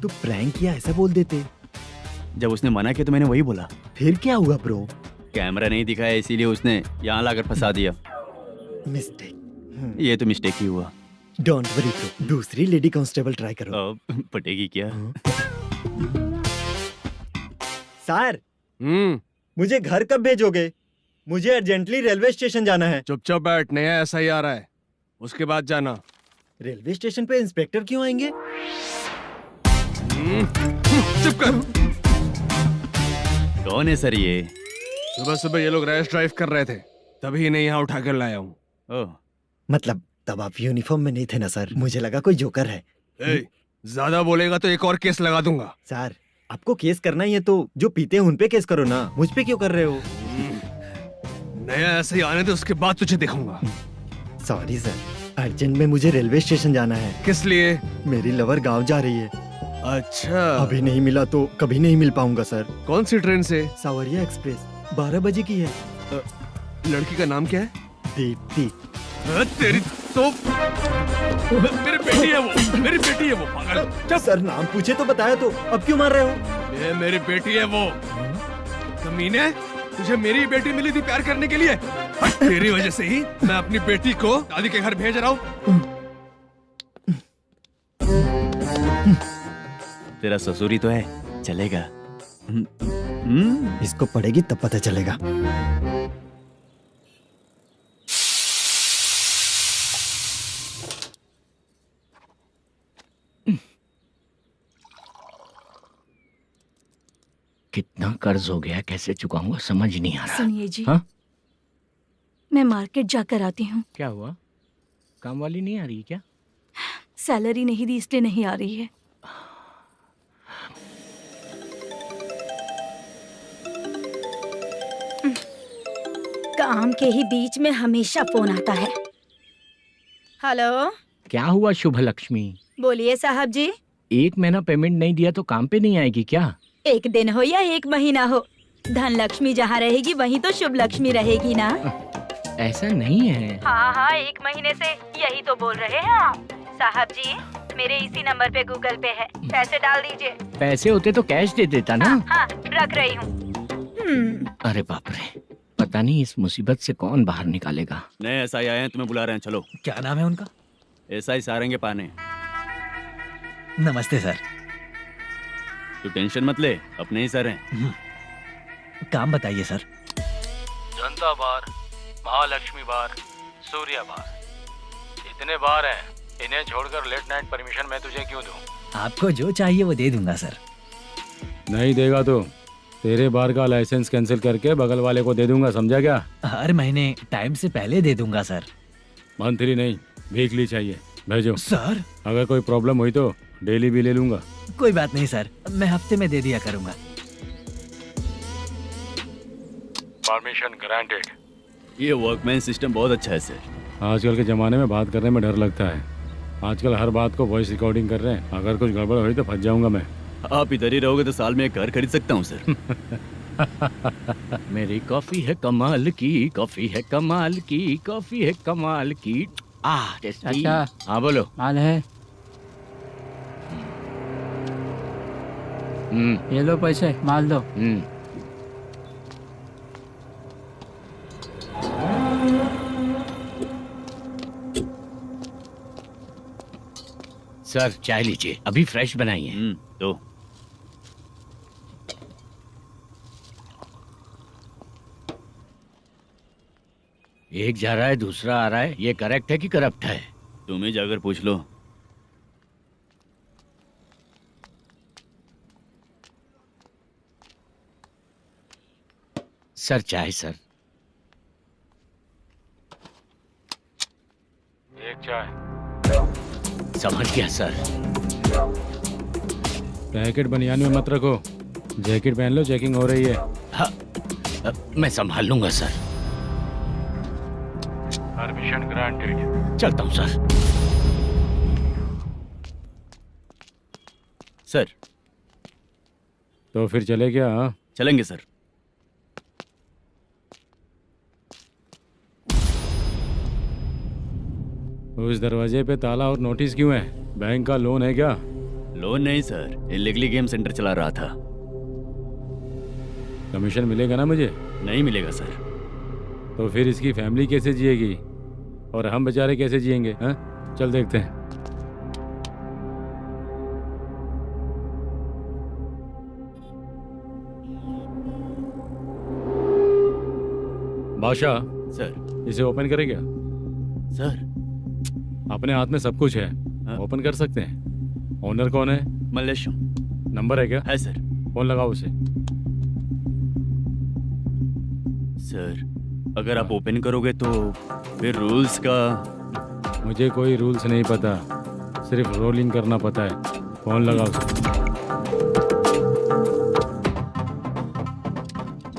[SPEAKER 11] तू प्रैंक किया ऐसा बोल देते।
[SPEAKER 10] जब उसने मना किया तो मैंने वही बोला।
[SPEAKER 11] फिर क्या हुआ ब्रो?
[SPEAKER 10] कैमरा नहीं दिखाया इसीलिए उसने यहाँ लाकर फंसा दिया।
[SPEAKER 11] मिस्टेक।
[SPEAKER 10] ये तो मिस्टेक ही हुआ।
[SPEAKER 11] डोंट वरी ब्रो, दूसरी लेडी कांस्टेबल ट्राई करो।
[SPEAKER 10] पटेगी क्या?
[SPEAKER 11] सर, मुझे घर कब भेजोगे? मुझे अर्जेंटली रेलवे स्टेशन जाना है।
[SPEAKER 7] चुपचाप बैठ, नया ऐसा ही आ रहा है, उसके बाद जाना।
[SPEAKER 11] रेलवे स्टेशन पे इंस्पेक्टर क्यों आएंगे?
[SPEAKER 7] चुप कर।
[SPEAKER 10] कौन है सर ये?
[SPEAKER 7] सुबह सुबह ये लोग रैश ड्राइव कर रहे थे, तभी इन्हें यहाँ उठा कर लाया हूँ।
[SPEAKER 11] मतलब तब आप यूनिफॉर्म में नहीं थे ना सर, मुझे लगा कोई जोकर है।
[SPEAKER 7] ज्यादा बोलेगा तो एक और केस लगा दूंगा।
[SPEAKER 11] सर, आपको केस करना ही है तो जो पीते हैं उन पे केस करो ना, मुझ पे क्यों कर रहे हो?
[SPEAKER 7] नया ऐसे ही आने दे, उसके बाद तुझे दिखाऊंगा।
[SPEAKER 11] सॉरी सर, अर्जेंट में मुझे रेलवे स्टेशन जाना है।
[SPEAKER 7] किस लिए?
[SPEAKER 11] मेरी लवर गांव जा रही है।
[SPEAKER 7] अच्छा,
[SPEAKER 11] अभी नहीं मिला तो कभी नहीं मिल पाऊंगा सर।
[SPEAKER 7] कौन सी ट्रेन से?
[SPEAKER 11] सावरिया एक्सप्रेस, 12 बजे की है।
[SPEAKER 7] लड़की का नाम क्या है?
[SPEAKER 11] दीप्ति।
[SPEAKER 7] तेरी तो मेरी बेटी है वो, मेरी बेटी है वो, पागल।
[SPEAKER 11] सर नाम पूछे तो बताया तो अब क्यों मार रहे हो?
[SPEAKER 7] ये मेरी बेटी है वो। कमीने, तुझे मेरी बेटी मिली थी प्यार करने के लिए। तेरी वजह से ही मैं अपनी बेटी को दादी के घर भेज रहा हूँ।
[SPEAKER 10] तेरा ससुरी तो है, चलेगा।
[SPEAKER 11] इसको पड़ेगी तब पता चलेगा।
[SPEAKER 8] कितना कर्ज हो गया, कैसे चुकाऊंगा समझ नहीं आ रहा।
[SPEAKER 3] सुनिए जी,
[SPEAKER 8] हाँ?
[SPEAKER 3] मैं मार्केट जाकर आती हूँ।
[SPEAKER 8] क्या हुआ? काम वाली नहीं आ रही क्या?
[SPEAKER 3] सैलरी नहीं दी इसलिए नहीं आ रही है।
[SPEAKER 5] काम के ही बीच में हमेशा फोन आता है। हेलो,
[SPEAKER 8] क्या हुआ शुभ लक्ष्मी?
[SPEAKER 5] बोलिए साहब जी।
[SPEAKER 8] 1 महीना पेमेंट नहीं दिया तो काम पे नहीं आएगी क्या?
[SPEAKER 5] 1 दिन हो या 1 महीना हो, धन लक्ष्मी जहाँ रहेगी वहीं तो शुभ लक्ष्मी रहेगी ना।
[SPEAKER 8] ऐसा नहीं है।
[SPEAKER 5] हाँ हाँ, 1 महीने से यही तो बोल रहे हैं आप। साहब जी, मेरे इसी नंबर पे गूगल पे है, पैसे डाल दीजिए।
[SPEAKER 8] पैसे होते तो कैश दे देता ना।
[SPEAKER 5] हाँ, रख रही हूँ।
[SPEAKER 8] अरे बाप रे, पता नहीं इस मुसीबत से कौन बाहर निकालेगा।
[SPEAKER 10] नए एसआई आए हैं, तुम्हें बुला रहे हैं, चलो।
[SPEAKER 2] क्या नाम है उनका?
[SPEAKER 10] एसआई सारंगे पाने।
[SPEAKER 2] नमस्ते सर।
[SPEAKER 10] तू टेंशन मत ले, अपने ही सर हैं।
[SPEAKER 2] काम बताइए सर।
[SPEAKER 12] जनता बार, महालक्ष्मी बार, सूर्या बार, इतने बार हैं। इन्हें छोड़कर लेट नाइट परमिशन मैं तुझे क्यों दूं?
[SPEAKER 2] आपको जो चाहिए वो दे दूंगा सर।
[SPEAKER 12] नहीं देगा तो तेरे बार का लाइसेंस कैंसिल करके बगल वाले को दे दूंगा, समझा क्या?
[SPEAKER 2] हर महीने टाइम से पहले दे दूंगा सर।
[SPEAKER 12] मंथली नहीं, वीकली चाहिए, भेजो।
[SPEAKER 2] सर,
[SPEAKER 12] अगर कोई प्रॉब्लम हुई तो डेली भी ले लूंगा।
[SPEAKER 2] कोई बात नहीं सर, मैं हफ्ते में दे दिया करूंगा।
[SPEAKER 12] Permission granted.
[SPEAKER 10] ये वर्कमैन सिस्टम बहुत अच्छा है सर।
[SPEAKER 12] आजकल के जमाने में बात करने में डर लगता है। आजकल हर बात को वॉइस रिकॉर्डिंग कर रहे हैं। अगर कुछ गड़बड़ हुई तो फंस जाऊंगा मैं।
[SPEAKER 10] आप इधर ही रहोगे तो साल में एक घर खरीद सकता हूँ सर।
[SPEAKER 8] मेरी कॉफी है कमाल की, कॉफी है कमाल की, कॉफी है कमाल की। टेस्टी।
[SPEAKER 2] अच्छा।
[SPEAKER 8] हाँ बोलो।
[SPEAKER 2] माल है, ये लो पैसे, माल दो।
[SPEAKER 8] सर चाय लीजिए, अभी फ्रेश बनाई है।
[SPEAKER 10] तो
[SPEAKER 8] एक जा रहा है दूसरा आ रहा है, ये करेक्ट है कि करप्ट है?
[SPEAKER 10] तुम ही जाकर पूछ लो।
[SPEAKER 8] सर चाय सर।
[SPEAKER 12] एक चाय।
[SPEAKER 8] समझ गया सर।
[SPEAKER 12] पैकेट बनियान में मत रखो, जैकेट पहन लो, चेकिंग हो रही है।
[SPEAKER 8] हाँ, मैं संभाल लूंगा सर।
[SPEAKER 12] Permission granted.
[SPEAKER 8] चलता हूँ सर।
[SPEAKER 10] सर
[SPEAKER 12] तो फिर चले क्या? हाँ?
[SPEAKER 10] चलेंगे सर।
[SPEAKER 13] उस दरवाजे पे ताला और नोटिस क्यों है? बैंक का लोन है क्या?
[SPEAKER 10] लोन नहीं सर, इलीगली गेम सेंटर चला रहा था।
[SPEAKER 13] कमीशन मिलेगा ना मुझे?
[SPEAKER 10] नहीं मिलेगा सर।
[SPEAKER 13] तो फिर इसकी फैमिली कैसे जिएगी और हम बेचारे कैसे जिएंगे? हाँ, चल देखते हैं। बादशाह
[SPEAKER 10] सर।
[SPEAKER 13] इसे ओपन करे क्या?
[SPEAKER 10] सर
[SPEAKER 13] अपने हाथ में सब कुछ है, ओपन कर सकते हैं। ओनर कौन है?
[SPEAKER 10] मल्लेशम।
[SPEAKER 13] नंबर है क्या?
[SPEAKER 10] है सर।
[SPEAKER 13] फोन लगाओ उसे।
[SPEAKER 10] सर अगर आप ओपन करोगे तो फिर रूल्स का।
[SPEAKER 13] मुझे कोई रूल्स नहीं पता, सिर्फ रोलिंग करना पता है। फोन लगाओ उसे।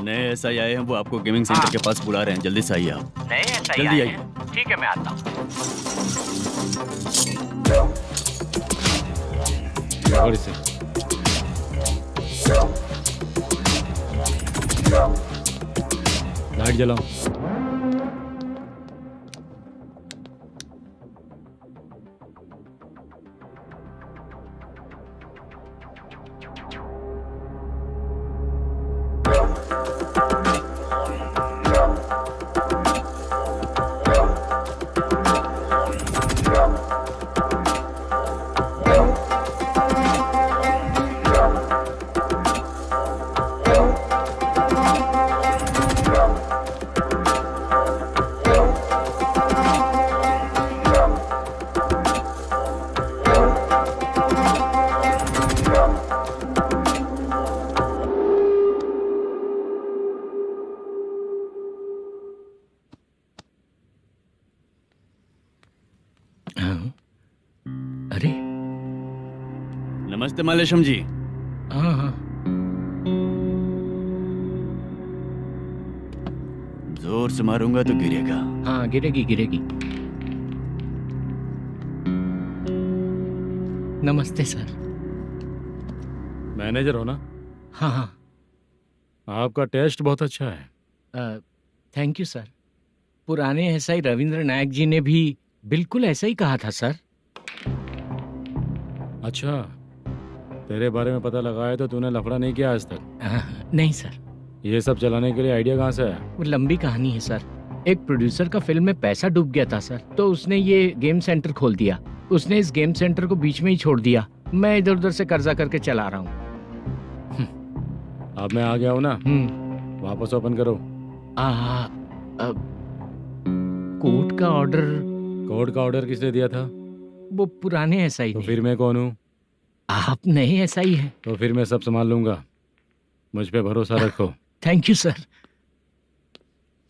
[SPEAKER 10] नए SI आए हैं, वो आपको गेमिंग सेंटर के पास बुला रहे हैं। जल्दी से आइए आप।
[SPEAKER 8] नए SI
[SPEAKER 10] जल्दी
[SPEAKER 8] आए
[SPEAKER 10] आइए।
[SPEAKER 8] हैं। ठीक है, मैं आता हूँ।
[SPEAKER 13] पकड़ इसे। लाइट जलाओ।
[SPEAKER 8] अरे
[SPEAKER 10] नमस्ते मल्लेशम जी।
[SPEAKER 8] हाँ हाँ,
[SPEAKER 10] जोर से मारूंगा तो गिरेगा।
[SPEAKER 8] हाँ गिरेगी गिरेगी। नमस्ते सर।
[SPEAKER 13] मैनेजर हो ना?
[SPEAKER 8] हाँ हाँ।
[SPEAKER 13] आपका टेस्ट बहुत अच्छा है।
[SPEAKER 8] Thank you sir. पुराने SI रविंद्र नायक जी ने भी बिल्कुल ऐसा ही कहा था सर।
[SPEAKER 13] अच्छा, तेरे बारे में पता लगा है तो तूने लफड़ा नहीं किया आज तक?
[SPEAKER 8] नहीं सर।
[SPEAKER 13] ये सब चलाने के लिए आइडिया कहाँ से आया?
[SPEAKER 8] वो लंबी कहानी है सर। एक प्रोड्यूसर का फिल्म में पैसा डूब गया था सर, तो उसने ये गेम सेंटर खोल दिया। उसने इस गेम सेंटर को बीच में ही छोड़ दिया। मैं इधर उधर से कर्जा करके चला रहा हूँ।
[SPEAKER 13] अब मैं आ गया हूँ ना, वापस ओपन करो।
[SPEAKER 8] कोर्ट का ऑर्डर।
[SPEAKER 13] कोर्ट का ऑर्डर किसने दिया था?
[SPEAKER 8] वो पुराने SI
[SPEAKER 13] तो
[SPEAKER 8] ने।
[SPEAKER 13] फिर मैं कौन हूँ?
[SPEAKER 8] आप नए SI हैं।
[SPEAKER 13] तो फिर मैं सब संभाल लूंगा, मुझ पे भरोसा रखो।
[SPEAKER 8] Thank you sir.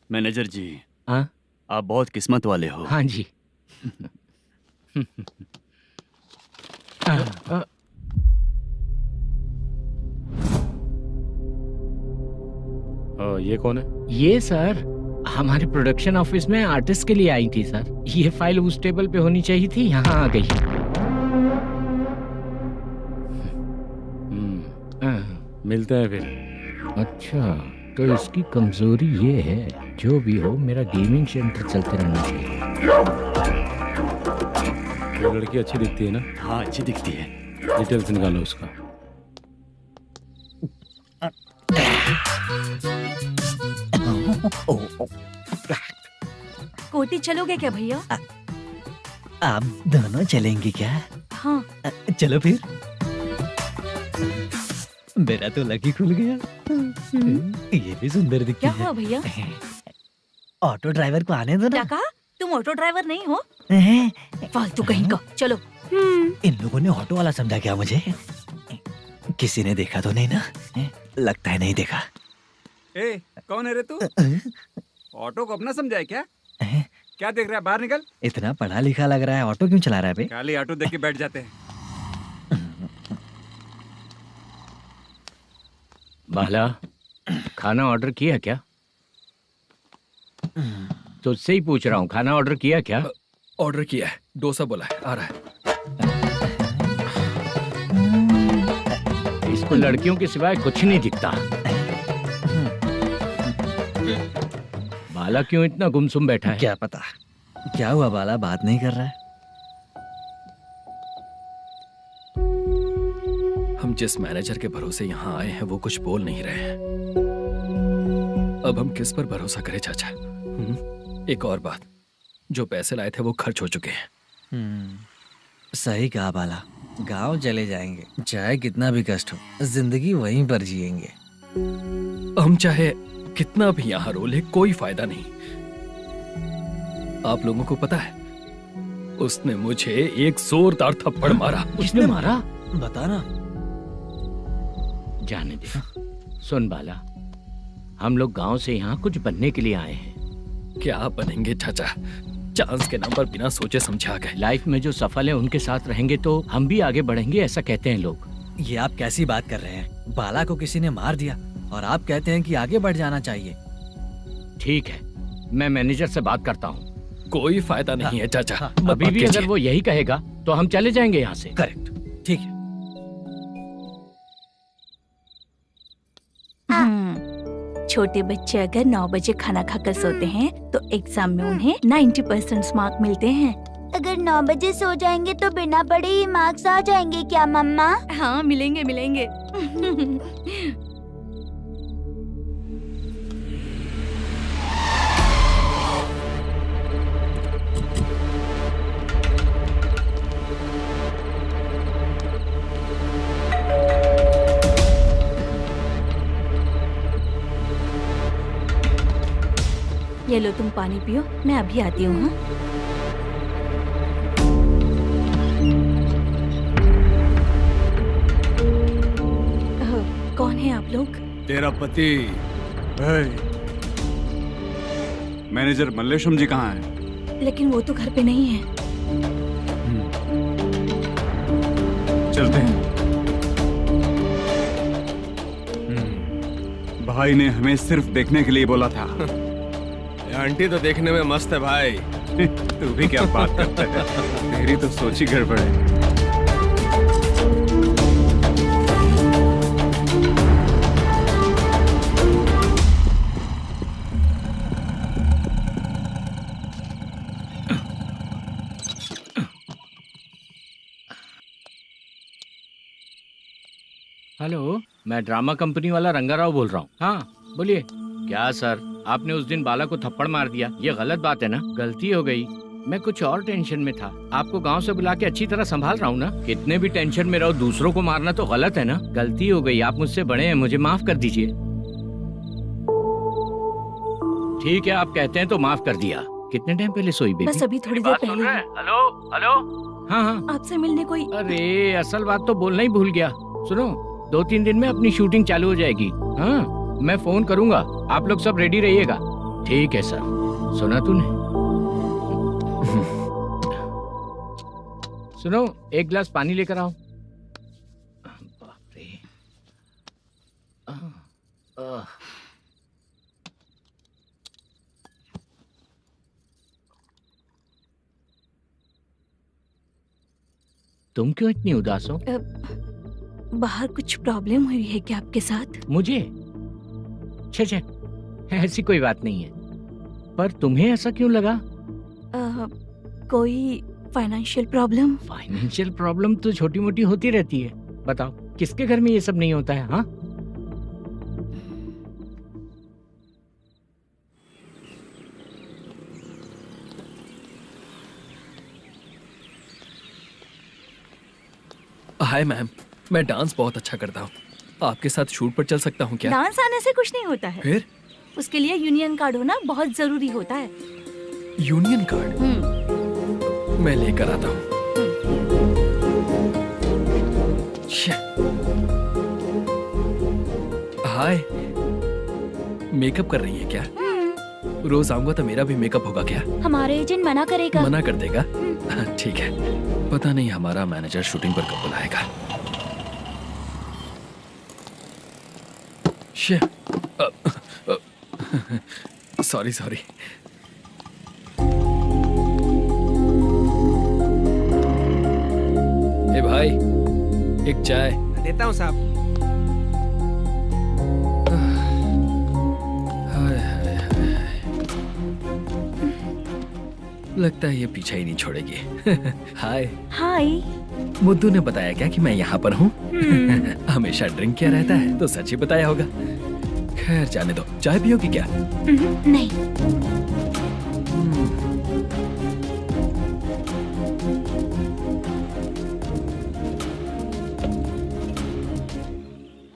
[SPEAKER 10] मैनेजर जी,
[SPEAKER 8] हाँ
[SPEAKER 10] आप बहुत किस्मत वाले हो।
[SPEAKER 8] हाँ जी।
[SPEAKER 13] ये कौन है?
[SPEAKER 8] ये सर हमारे प्रोडक्शन ऑफिस में आर्टिस्ट के लिए आई थी सर। ये फाइल उस टेबल पे होनी चाहिए थी, यहाँ आ गई।
[SPEAKER 13] मिलते हैं फिर।
[SPEAKER 8] अच्छा, तो इसकी कमजोरी ये है। जो भी हो, मेरा गेमिंग सेंटर चलते रहना चाहिए।
[SPEAKER 13] ये लड़की अच्छी दिखती है ना?
[SPEAKER 10] हाँ अच्छी दिखती है।
[SPEAKER 13] डिटेल्स निकालो उसका।
[SPEAKER 3] कोटी चलोगे क्या भैया?
[SPEAKER 2] आप दोनों चलेंगे क्या?
[SPEAKER 3] हाँ।
[SPEAKER 2] चलो फिर। मेरा तो लकी खुल गया। ये भी सुंदर दिखती
[SPEAKER 3] क्या
[SPEAKER 2] है।
[SPEAKER 3] हुआ भैया?
[SPEAKER 2] ऑटो ड्राइवर को आने दो
[SPEAKER 3] क्या
[SPEAKER 2] ना।
[SPEAKER 3] कहा? तुम ऑटो ड्राइवर नहीं हो? फालतू कहीं का। चलो।
[SPEAKER 2] इन लोगों ने ऑटो वाला समझा क्या मुझे? किसी ने देखा तो नहीं ना? लगता है नहीं देखा।
[SPEAKER 9] ए, कौन है रे तू? ऑटो को अपना समझा है क्या? क्या देख रहा है? बाहर निकल।
[SPEAKER 2] इतना पढ़ा लिखा लग रहा है, ऑटो क्यों चला रहा है बे?
[SPEAKER 9] खाली ऑटो देख के बैठ जाते हैं।
[SPEAKER 8] बाला, खाना ऑर्डर किया क्या? तुझसे ही पूछ रहा हूँ, खाना ऑर्डर किया क्या?
[SPEAKER 6] ऑर्डर किया है, डोसा बोला है, आ रहा है।
[SPEAKER 8] इसको लड़कियों के सिवाय कुछ नहीं दिखता। बाला क्यों इतना गुमसुम बैठा है?
[SPEAKER 2] क्या पता, क्या हुआ बाला, बात नहीं कर रहा है?
[SPEAKER 6] हम जिस मैनेजर के भरोसे यहाँ आए हैं वो कुछ बोल नहीं रहे हैं। अब हम किस पर भरोसा करें चाचा? एक और बात, जो पैसे लाए थे वो खर्च हो चुके हैं।
[SPEAKER 2] सही कहा बाला, गांव चले जाएंगे, चाहे कितना भी कष्ट हो, जिंदगी वहीं पर जिएंगे।
[SPEAKER 6] हम चाहे कितना भी यहाँ रो ले, कोई फायदा नहीं। आप लोगों को पता है, उसने मुझे एक जोरदार थप्पड़ मारा।
[SPEAKER 8] किसने मारा?
[SPEAKER 2] बता ना।
[SPEAKER 8] जाने दे। सुन बाला, हम लोग गांव से यहाँ कुछ बनने के लिए आए हैं।
[SPEAKER 6] क्या बनेंगे चाचा? चांस के नाम पर बिना सोचे समझे आ गए।
[SPEAKER 8] लाइफ में जो सफल है उनके साथ रहेंगे तो हम भी आगे बढ़ेंगे, ऐसा कहते हैं लोग।
[SPEAKER 2] ये आप कैसी बात कर रहे हैं? बाला को किसी ने मार दिया और आप कहते हैं कि आगे बढ़ जाना चाहिए।
[SPEAKER 8] ठीक है, मैं मैनेजर से बात करता हूँ।
[SPEAKER 6] कोई फायदा नहीं है चाचा।
[SPEAKER 8] अभी भी अगर वो यही कहेगा तो हम चले जाएंगे यहाँ से।
[SPEAKER 2] करेक्ट, ठीक है।
[SPEAKER 3] छोटे बच्चे अगर 9 बजे खाना खाकर सोते हैं तो एग्जाम में उन्हें 90% मार्क मिलते हैं।
[SPEAKER 5] अगर 9 बजे सो जाएंगे तो बिना पढ़े ही मार्क्स आ जाएंगे क्या मम्मा?
[SPEAKER 3] हाँ, मिलेंगे मिलेंगे। ये लो, तुम पानी पियो, मैं अभी आती हूँ। हाँ? कौन है आप लोग?
[SPEAKER 7] तेरा पति।
[SPEAKER 9] मैनेजर मल्लेशम जी कहाँ हैं?
[SPEAKER 3] लेकिन वो तो घर पे नहीं है।
[SPEAKER 9] चलते हैं। भाई ने हमें सिर्फ देखने के लिए बोला था।
[SPEAKER 7] आंटी तो देखने में मस्त है भाई।
[SPEAKER 9] तू भी क्या बात करता है? तेरी तो सोच ही गड़बड़ है।
[SPEAKER 8] हेलो, मैं ड्रामा कंपनी वाला रंगाराव बोल रहा हूँ। हाँ बोलिए। क्या सर, आपने उस दिन बाला को थप्पड़ मार दिया, ये गलत बात है ना? गलती हो गई, मैं कुछ और टेंशन में था। आपको गांव से बुला के अच्छी तरह संभाल रहा हूँ ना। कितने भी टेंशन में रहो, दूसरों को मारना तो गलत है ना। गलती हो गई, आप मुझसे बड़े हैं, मुझे माफ कर दीजिए। ठीक है, आप कहते हैं तो माफ कर दिया। कितने टाइम पहले सोई बेबी?
[SPEAKER 3] बस अभी थोड़ी देर पहले।
[SPEAKER 8] Hello hello. हाँ हाँ,
[SPEAKER 3] आपसे मिलने कोई।
[SPEAKER 8] अरे असल बात तो बोलना ही भूल गया। सुनो, 2-3 दिन में अपनी शूटिंग चालू हो जाएगी। हाँ, मैं फोन करूंगा, आप लोग सब रेडी रहिएगा। ठीक है सर। सुना तूने? सुनो, एक गिलास पानी लेकर आओ। बाप रे। तुम क्यों इतनी उदास हो?
[SPEAKER 3] बाहर कुछ प्रॉब्लम हुई है क्या आपके साथ?
[SPEAKER 8] मुझे? छे, ऐसी कोई बात नहीं है। पर तुम्हें ऐसा क्यों लगा?
[SPEAKER 3] कोई फाइनेंशियल प्रॉब्लम?
[SPEAKER 8] फाइनेंशियल प्रॉब्लम तो छोटी मोटी होती रहती है। बताओ, किसके घर में ये सब नहीं होता है? हाँ,
[SPEAKER 6] हाय मैम, मैं डांस बहुत अच्छा करता हूँ। आपके साथ शूट पर चल सकता हूँ क्या?
[SPEAKER 3] डांस आने से कुछ नहीं होता है।
[SPEAKER 6] फिर?
[SPEAKER 3] उसके लिए यूनियन कार्ड होना बहुत जरूरी होता है।
[SPEAKER 6] Union card? मैं लेकर आता हूँ। हाय, मेकअप कर रही है क्या? रोज आऊंगा तो मेरा भी मेकअप होगा क्या?
[SPEAKER 5] हमारे एजेंट मना करेगा।
[SPEAKER 6] मना कर देगा? ठीक है, पता नहीं हमारा मैनेजर शूटिंग पर कब बुलाएगा। सॉरी। ए भाई, एक चाय।
[SPEAKER 11] देता हूँ साहब।
[SPEAKER 6] लगता है ये पीछा ही नहीं छोड़ेगी। हाय।
[SPEAKER 3] हाय।
[SPEAKER 6] मुद्दू ने बताया क्या कि मैं यहाँ पर हूँ? हमेशा ड्रिंक किया रहता है तो सच ही बताया होगा। खैर जाने दो, चाय पियोगी क्या?
[SPEAKER 3] नहीं।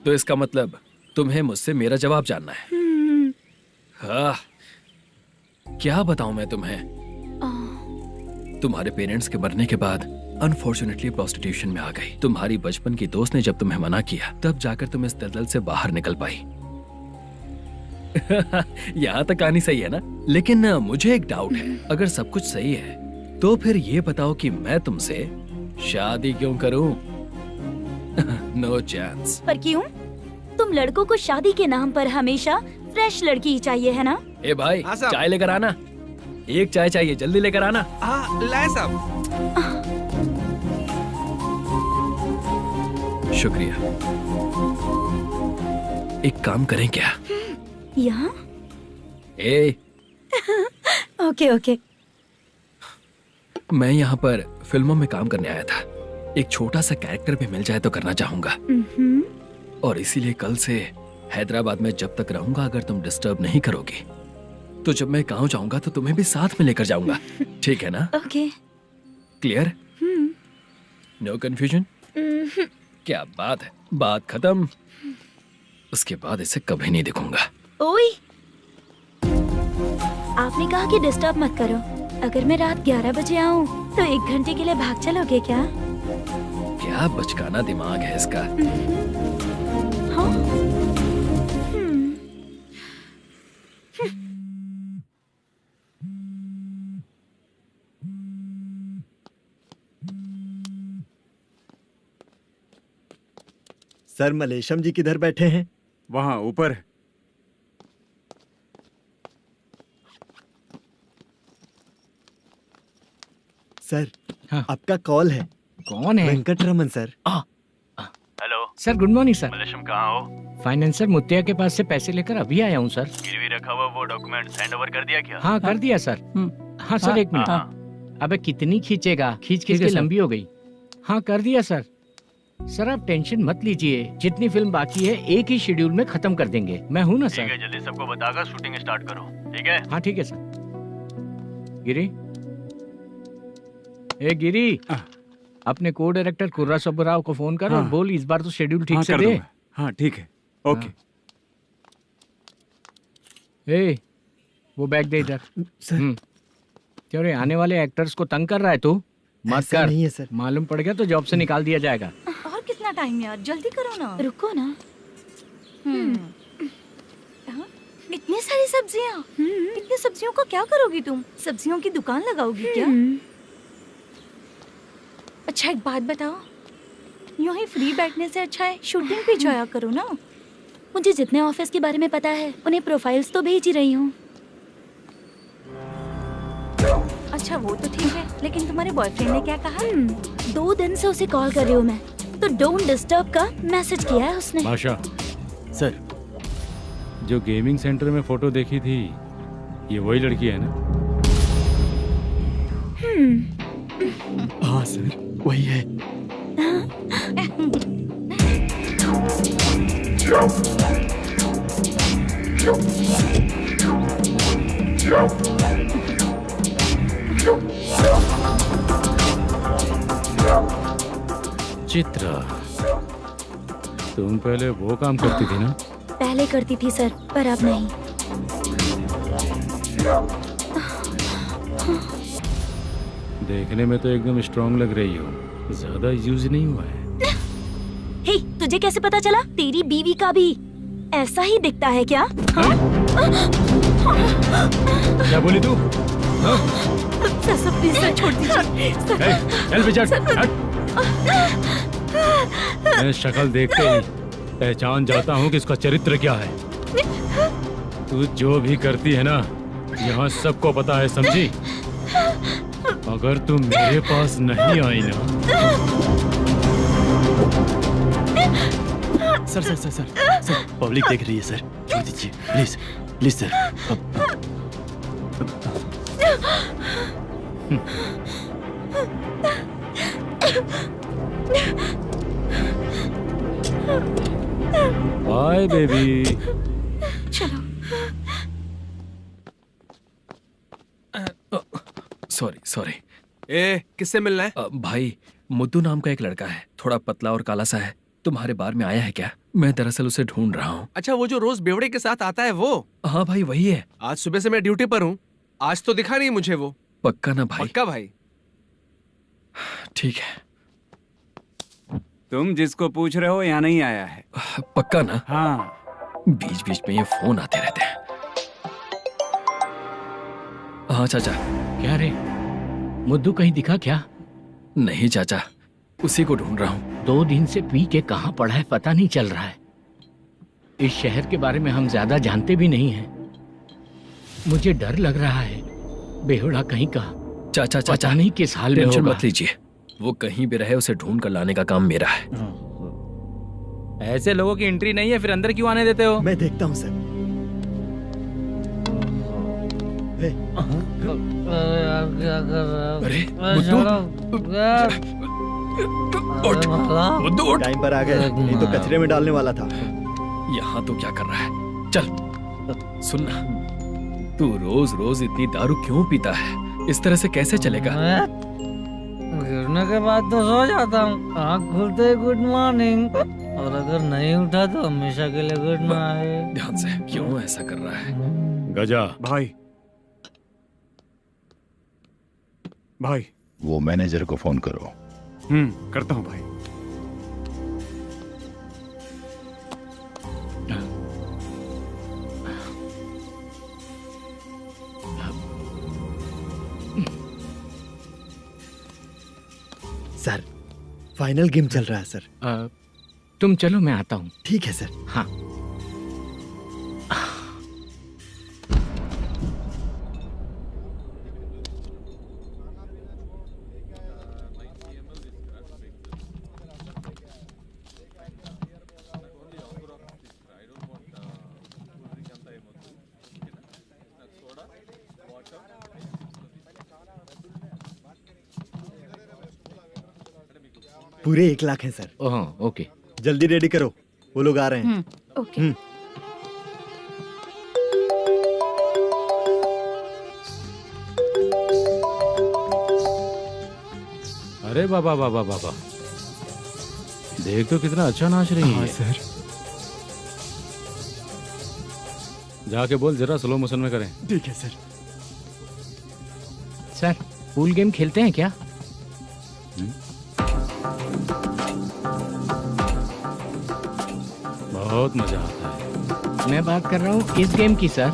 [SPEAKER 6] तो इसका मतलब तुम्हें मुझसे मेरा जवाब जानना है? हाँ, क्या बताऊं मैं तुम्हें? तुम्हारे पेरेंट्स के मरने के बाद अनफॉर्चुनेटली प्रोस्टिट्यूशन में आ गई। तुम्हारी बचपन की दोस्त ने जब तुम्हें मना किया तब जाकर तुम इस दलदल से बाहर निकल पाई। यहाँ तक कहानी सही है ना? लेकिन मुझे एक डाउट है, अगर सब कुछ सही है तो फिर ये बताओ कि मैं तुमसे शादी क्यों करूं? No chance.
[SPEAKER 3] पर क्यों? तुम लड़कों को शादी के नाम पर हमेशा फ्रेश लड़की ही चाहिए, है ना?
[SPEAKER 6] ए भाई, चाय लेकर आना। एक चाय चाहिए, जल्दी लेकर आना।
[SPEAKER 7] लाए साहब।
[SPEAKER 6] शुक्रिया। एक काम करें क्या?
[SPEAKER 3] यहाँ?
[SPEAKER 6] ए,
[SPEAKER 3] ओके ओके।
[SPEAKER 6] मैं यहाँ पर फिल्मों में काम करने आया था। एक छोटा सा कैरेक्टर भी मिल जाए तो करना चाहूंगा। और इसीलिए कल से हैदराबाद में जब तक रहूंगा, अगर तुम डिस्टर्ब नहीं करोगे तो जब मैं गांव जाऊंगा तो तुम्हें भी साथ में लेकर जाऊंगा। ठीक है ना?
[SPEAKER 3] ओके।
[SPEAKER 6] क्लियर? No confusion? क्या बात है, बात खत्म। उसके बाद इसे कभी नहीं दिखूंगा।
[SPEAKER 3] ओए, आपने कहा कि डिस्टर्ब मत करो। अगर मैं रात 11 बजे आऊँ तो 1 घंटे के लिए भाग चलोगे क्या?
[SPEAKER 6] क्या बचकाना दिमाग है इसका।
[SPEAKER 3] हाँ?
[SPEAKER 11] सर, मलेशम जी किधर बैठे हैं?
[SPEAKER 9] वहाँ ऊपर।
[SPEAKER 11] सर,
[SPEAKER 8] हाँ।
[SPEAKER 11] आपका कॉल है।
[SPEAKER 8] कौन है?
[SPEAKER 11] Venkataraman sir.
[SPEAKER 12] Hello
[SPEAKER 8] sir, good morning sir.
[SPEAKER 12] Malesham कहाँ हो?
[SPEAKER 8] फाइनेंसर मुत्तिया के पास से पैसे लेकर अभी आया हूँ सर।
[SPEAKER 12] गिरवी रखा हुआ वो डॉक्यूमेंट हैंड ओवर कर दिया क्या?
[SPEAKER 8] हाँ, कर दिया सर। हाँ सर, 1 मिनट। अबे कितनी खींचेगा, खींच खींच के लंबी हो गई। हाँ, कर दिया सर। सर आप टेंशन मत लीजिए, जितनी फिल्म बाकी है एक ही शेड्यूल में खत्म कर देंगे। मैं हूँ ना सर।
[SPEAKER 12] ठीक है, जल्दी सबको बताकर शूटिंग स्टार्ट करो। ठीक है?
[SPEAKER 8] हाँ ठीक है सर। गिरी, ए गिरी, अपने को डायरेक्टर कुर्रा सुब्बराव को फोन कर और बोल इस बार तो शेड्यूल ठीक से दे।
[SPEAKER 9] हाँ ठीक है, ओके।
[SPEAKER 8] ए, वो बैग दे इधर।
[SPEAKER 11] सर,
[SPEAKER 8] क्यों रे, आने वाले एक्टर्स को तंग कर रहा है तू? मत
[SPEAKER 11] ऐसा
[SPEAKER 8] कर।
[SPEAKER 11] नहीं है सर।
[SPEAKER 8] मालूम पड़ गया तो जॉब से निकाल दिया जाएगा।
[SPEAKER 3] और कितना टाइम यार, जल्दी करो ना। रुको ना। हाँ? इतनी सारी सब्जियाँ। इतनी सब्जियों को क्या करोगी तुम? सब्जियों की दुकान लगाओगी क्या? अच्छा एक बात बताओ, यूं ही फ्री बैठने से अच्छा है शूटिंग पे जाया करो ना। मुझे जितने ऑफिस के बारे में पता है उन्हें प्रोफाइल्स तो भेज ही रही हूँ। अच्छा वो तो ठीक है, लेकिन तुम्हारे बॉयफ्रेंड ने क्या कहा? 2 दिन से उसे कॉल कर रही हूँ मैं, तो डोंट डिस्टर्ब का मैसेज किया है उसने।
[SPEAKER 13] बादशाह
[SPEAKER 10] सर,
[SPEAKER 13] जो गेमिंग सेंटर में फोटो देखी थी, ये वही लड़की है ना?
[SPEAKER 11] हाँ सर, वही है।
[SPEAKER 13] चित्रा, तुम पहले वो काम करती थी ना?
[SPEAKER 3] पहले करती थी सर, पर अब नहीं।
[SPEAKER 13] देखने में तो एकदम स्ट्रांग लग रही हो, ज्यादा यूज नहीं हुआ है।
[SPEAKER 3] हे, तुझे कैसे पता चला? तेरी बीवी का भी ऐसा ही दिखता है क्या?
[SPEAKER 13] क्या बोली तू?
[SPEAKER 3] सर प्लीज सर, छोड़ दीजिए।
[SPEAKER 13] चल बेटा, मैं शक्ल देखते ही पहचान जाता हूँ कि इसका चरित्र क्या है। तू जो भी करती है ना, यहाँ सबको पता है, समझी? अगर तू मेरे पास नहीं आई ना।
[SPEAKER 10] Sir sir sir sir sir, public देख रही है सर, छोड़ दीजिए please please sir.
[SPEAKER 13] Bye baby.
[SPEAKER 6] Sorry sorry.
[SPEAKER 7] ए, किससे मिलना है?
[SPEAKER 6] भाई मुद्दू नाम का एक लड़का है, थोड़ा पतला और काला सा है, तुम्हारे बार में आया है क्या? मैं दरअसल उसे ढूंढ रहा हूँ।
[SPEAKER 7] अच्छा, वो जो रोज बेवड़े के साथ आता है वो?
[SPEAKER 6] हाँ भाई वही है।
[SPEAKER 7] आज सुबह से मैं ड्यूटी पर हूँ, आज तो दिखा नहीं मुझे वो।
[SPEAKER 6] पक्का ना भाई?
[SPEAKER 7] पक्का भाई।
[SPEAKER 6] ठीक है।
[SPEAKER 9] तुम जिसको पूछ रहे हो यहाँ नहीं आया है?
[SPEAKER 6] पक्का ना?
[SPEAKER 9] हाँ।
[SPEAKER 6] बीच बीच में ये फोन आते रहते हैं। हाँ चाचा।
[SPEAKER 8] क्या रे, मुद्दू कहीं दिखा क्या?
[SPEAKER 6] नहीं चाचा, उसी को ढूंढ रहा हूँ।
[SPEAKER 8] 2 दिन से पी के कहाँ पड़ा है पता नहीं चल रहा है। इस शहर के बारे में हम ज्यादा जानते भी नहीं हैं। मुझे डर लग रहा है, बेहुड़ा कहीं का।
[SPEAKER 6] चाचा
[SPEAKER 8] पता नहीं किस हाल में
[SPEAKER 6] टेंशन
[SPEAKER 8] होगा।
[SPEAKER 6] मत लीजिए, वो कहीं भी रहे उसे ढूंढ कर लाने का काम मेरा है।
[SPEAKER 12] ऐसे लोगों की एंट्री नहीं है, फिर अंदर क्यों आने देते हो?
[SPEAKER 11] मैं देखता हूँ सर।
[SPEAKER 6] अरे
[SPEAKER 11] मुद्दू टाइम पर आ गए, नहीं तो कचरे में डालने वाला था।
[SPEAKER 6] यहाँ तो क्या कर रहा है? चल सुनना, तू रोज रोज इतनी दारू क्यों पीता है? इस तरह से कैसे चलेगा?
[SPEAKER 2] गिरने के बाद तो सो जाता हूँ, आँख खुलते ही गुड मॉर्निंग, और अगर नहीं उठा तो हमेशा के लिए गुड नाइट।
[SPEAKER 6] ध्यान से, क्यों ऐसा कर रहा है?
[SPEAKER 13] गजा
[SPEAKER 9] भाई भाई
[SPEAKER 14] वो मैनेजर को फोन करो।
[SPEAKER 9] करता हूँ भाई।
[SPEAKER 11] सर, फाइनल गेम चल रहा है सर।
[SPEAKER 8] तुम चलो, मैं आता हूँ।
[SPEAKER 11] ठीक है सर।
[SPEAKER 8] हाँ।
[SPEAKER 11] पूरे 1 लाख हैं सर।
[SPEAKER 8] ओह ओके,
[SPEAKER 11] जल्दी रेडी करो, वो लोग आ रहे हैं।
[SPEAKER 3] ओके।
[SPEAKER 13] अरे बाबा बाबा बाबा, देख तो कितना अच्छा नाच रही है।
[SPEAKER 11] सर।
[SPEAKER 13] जाके बोल जरा स्लो मोशन में करें।
[SPEAKER 11] ठीक है सर।
[SPEAKER 8] सर, पूल गेम खेलते हैं क्या?
[SPEAKER 13] बहुत मजा आता है।
[SPEAKER 8] मैं बात कर रहा हूँ इस गेम की सर।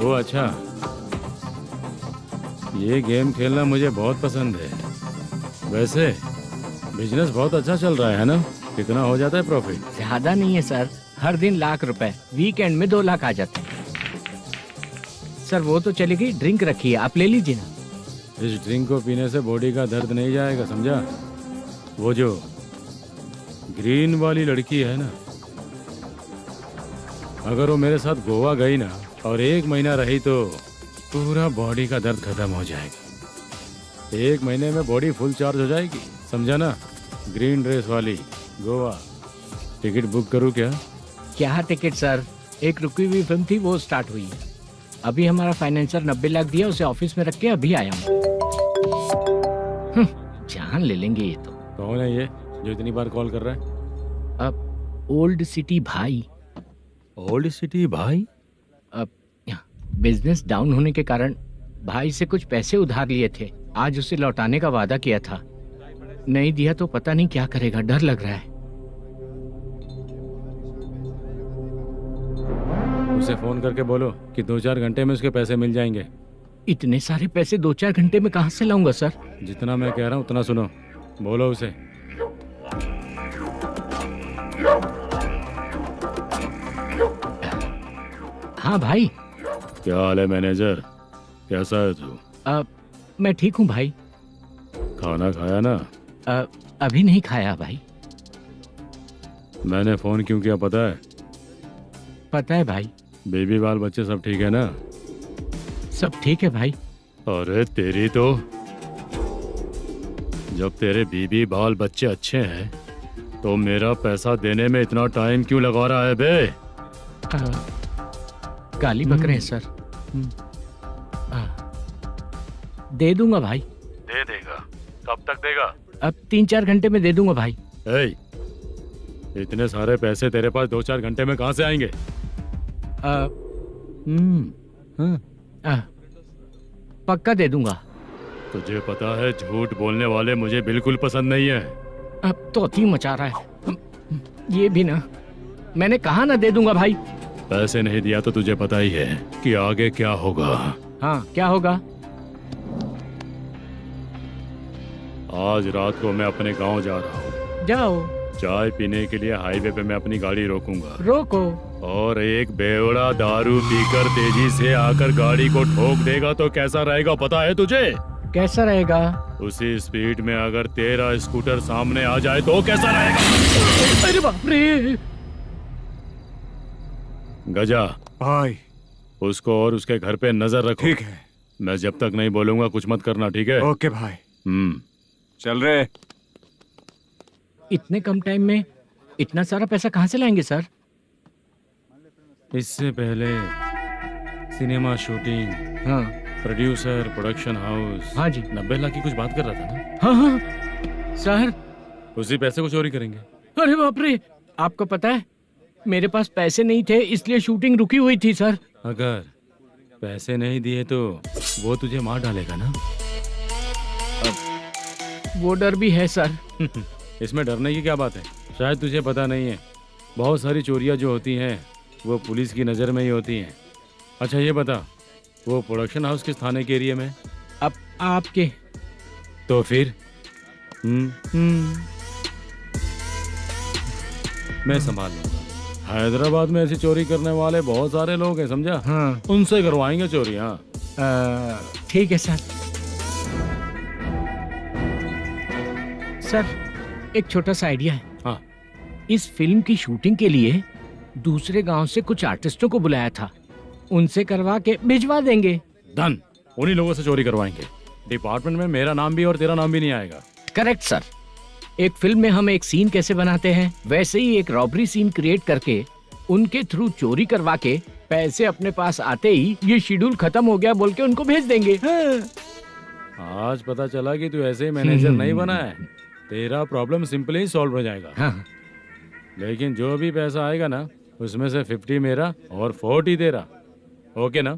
[SPEAKER 13] ओ अच्छा, ये गेम खेलना मुझे बहुत पसंद है। वैसे बिजनेस बहुत अच्छा चल रहा है ना? कितना हो जाता है प्रॉफिट?
[SPEAKER 8] ज्यादा नहीं है सर, हर दिन लाख रुपए, वीकेंड में 2 लाख आ जाते हैं। सर वो तो चलेगी, ड्रिंक रखी है, आप ले लीजिए ना।
[SPEAKER 13] इस ड्रिंक को पीने से बॉडी का दर्द नहीं जाएगा, समझा? वो जो ग्रीन वाली लड़की है ना, अगर वो मेरे साथ गोवा गई ना और 1 महीना रही तो पूरा बॉडी का दर्द खत्म हो जाएगा। 1 महीने में बॉडी फुल चार्ज हो जाएगी, समझा ना? ग्रीन ड्रेस वाली गोवा। टिकट बुक करूँ क्या?
[SPEAKER 8] क्या टिकट सर, एक रुकी हुई फिल्म थी, वो स्टार्ट हुई है। अभी हमारा फाइनेंसर 90 लाख दिया, उसे ऑफिस में रख के अभी आया हूँ। जान ले लेंगे ये तो।
[SPEAKER 13] कौन है ये जो इतनी बार कॉल कर रहा है?
[SPEAKER 8] अब ओल्ड सिटी भाई।
[SPEAKER 13] ओल्ड सिटी भाई?
[SPEAKER 8] अब बिजनेस डाउन होने के कारण भाई से कुछ पैसे उधार लिए थे, आज उसे लौटाने का वादा किया था। नहीं दिया तो पता नहीं क्या करेगा, डर लग रहा है।
[SPEAKER 13] उसे फोन करके बोलो कि 2-4 घंटे में उसके पैसे मिल जाएंगे।
[SPEAKER 8] इतने सारे पैसे 2-4 घंटे में कहाँ से लाऊंगा सर?
[SPEAKER 13] जितना मैं कह रहा हूँ उतना सुनो, बोलो उसे।
[SPEAKER 8] हाँ भाई।
[SPEAKER 13] क्या हाल है मैनेजर, कैसा है तू?
[SPEAKER 8] मैं ठीक हूँ भाई।
[SPEAKER 13] खाना खाया ना?
[SPEAKER 8] अभी नहीं खाया भाई।
[SPEAKER 13] मैंने फोन क्यों किया पता है?
[SPEAKER 8] पता है भाई।
[SPEAKER 13] बेबी बाल बच्चे सब ठीक है ना?
[SPEAKER 8] सब ठीक है भाई।
[SPEAKER 13] अरे तेरी तो जब तेरे बीबी बाल बच्चे अच्छे हैं तो मेरा पैसा देने में इतना टाइम क्यों लगा रहा है बे?
[SPEAKER 8] गाली बक रहे हैं सर। दे दूंगा भाई।
[SPEAKER 13] दे देगा? कब तक देगा?
[SPEAKER 8] अब 3-4 घंटे में दे दूंगा भाई।
[SPEAKER 13] ए, इतने सारे पैसे तेरे पास 2-4 घंटे में कहाँ से आएंगे?
[SPEAKER 8] पक्का दे दूंगा।
[SPEAKER 13] तुझे पता है झूठ बोलने वाले मुझे बिल्कुल पसंद नहीं है।
[SPEAKER 8] अब तो थी मचा रहा है ये भी ना। मैंने कहा ना दे दूंगा भाई।
[SPEAKER 13] पैसे नहीं दिया तो तुझे पता ही है कि आगे क्या होगा।
[SPEAKER 8] हाँ, क्या होगा?
[SPEAKER 13] आज रात को मैं अपने गांव जा रहा हूँ।
[SPEAKER 8] जाओ।
[SPEAKER 13] चाय पीने के लिए हाईवे पे मैं अपनी गाड़ी रोकूंगा।
[SPEAKER 8] रोको।
[SPEAKER 13] और एक बेवड़ा दारू पीकर तेजी से आकर गाड़ी को ठोक देगा तो कैसा रहेगा पता है तुझे?
[SPEAKER 8] कैसा रहेगा?
[SPEAKER 13] उसी स्पीड में अगर तेरा स्कूटर सामने आ जाए तो कैसा रहेगा?
[SPEAKER 8] अरे बाप रे।
[SPEAKER 13] गजा
[SPEAKER 9] भाई,
[SPEAKER 13] उसको और उसके घर पे नजर रखो।
[SPEAKER 9] ठीक है।
[SPEAKER 13] मैं जब तक नहीं बोलूंगा कुछ मत करना, ठीक है?
[SPEAKER 9] ओके भाई। चल रहे।
[SPEAKER 8] इतने कम टाइम में इतना सारा पैसा कहाँ से लाएंगे सर?
[SPEAKER 13] इससे पहले सिनेमा शूटिंग,
[SPEAKER 8] हाँ,
[SPEAKER 13] प्रोड्यूसर, प्रोडक्शन हाउस।
[SPEAKER 8] हाँ जी।
[SPEAKER 13] 90 लाख की कुछ बात कर रहा था ना?
[SPEAKER 8] हाँ हाँ सर।
[SPEAKER 13] उसी पैसे को चोरी करेंगे।
[SPEAKER 8] अरे बाप रे, आपको पता है मेरे पास पैसे नहीं थे इसलिए शूटिंग रुकी हुई थी सर।
[SPEAKER 13] अगर पैसे नहीं दिए तो वो तुझे मार डालेगा ना?
[SPEAKER 8] वो डर भी है सर।
[SPEAKER 13] इसमें डरने की क्या बात है? शायद तुझे पता नहीं है, बहुत सारी चोरियां जो होती हैं वो पुलिस की नज़र में ही होती हैं। अच्छा ये बता, वो प्रोडक्शन हाउस किस थाने के एरिया में?
[SPEAKER 8] अब आपके।
[SPEAKER 13] तो फिर मैं संभाल लूंगा। हैदराबाद में ऐसी चोरी करने वाले बहुत सारे लोग हैं, समझा?
[SPEAKER 8] हाँ।
[SPEAKER 13] उनसे करवाएंगे चोरी। हाँ
[SPEAKER 8] ठीक है सर। सर एक छोटा सा आइडिया है।
[SPEAKER 13] हाँ।
[SPEAKER 8] इस फिल्म की शूटिंग के लिए दूसरे गांव से कुछ आर्टिस्टों को बुलाया था, उनसे करवा के भिजवा देंगे।
[SPEAKER 13] डन, उन्हीं लोगों से चोरी करवाएंगे। डिपार्टमेंट में मेरा नाम भी और तेरा नाम भी नहीं आएगा।
[SPEAKER 8] Correct sir. एक फिल्म में हम एक सीन कैसे बनाते हैं वैसे ही एक रॉबरी सीन क्रिएट करके उनके थ्रू चोरी करवा के पैसे अपने पास आते ही ये शेड्यूल खत्म हो गया बोल के उनको भेज देंगे।
[SPEAKER 13] आज पता चला कि तू ऐसे ही मैनेजर नहीं बना है। तेरा प्रॉब्लम सिंपली ही सॉल्व हो जाएगा।
[SPEAKER 8] हाँ।
[SPEAKER 13] लेकिन जो भी पैसा आएगा ना उसमें से 50 मेरा और 40 तेरा। ओके ना?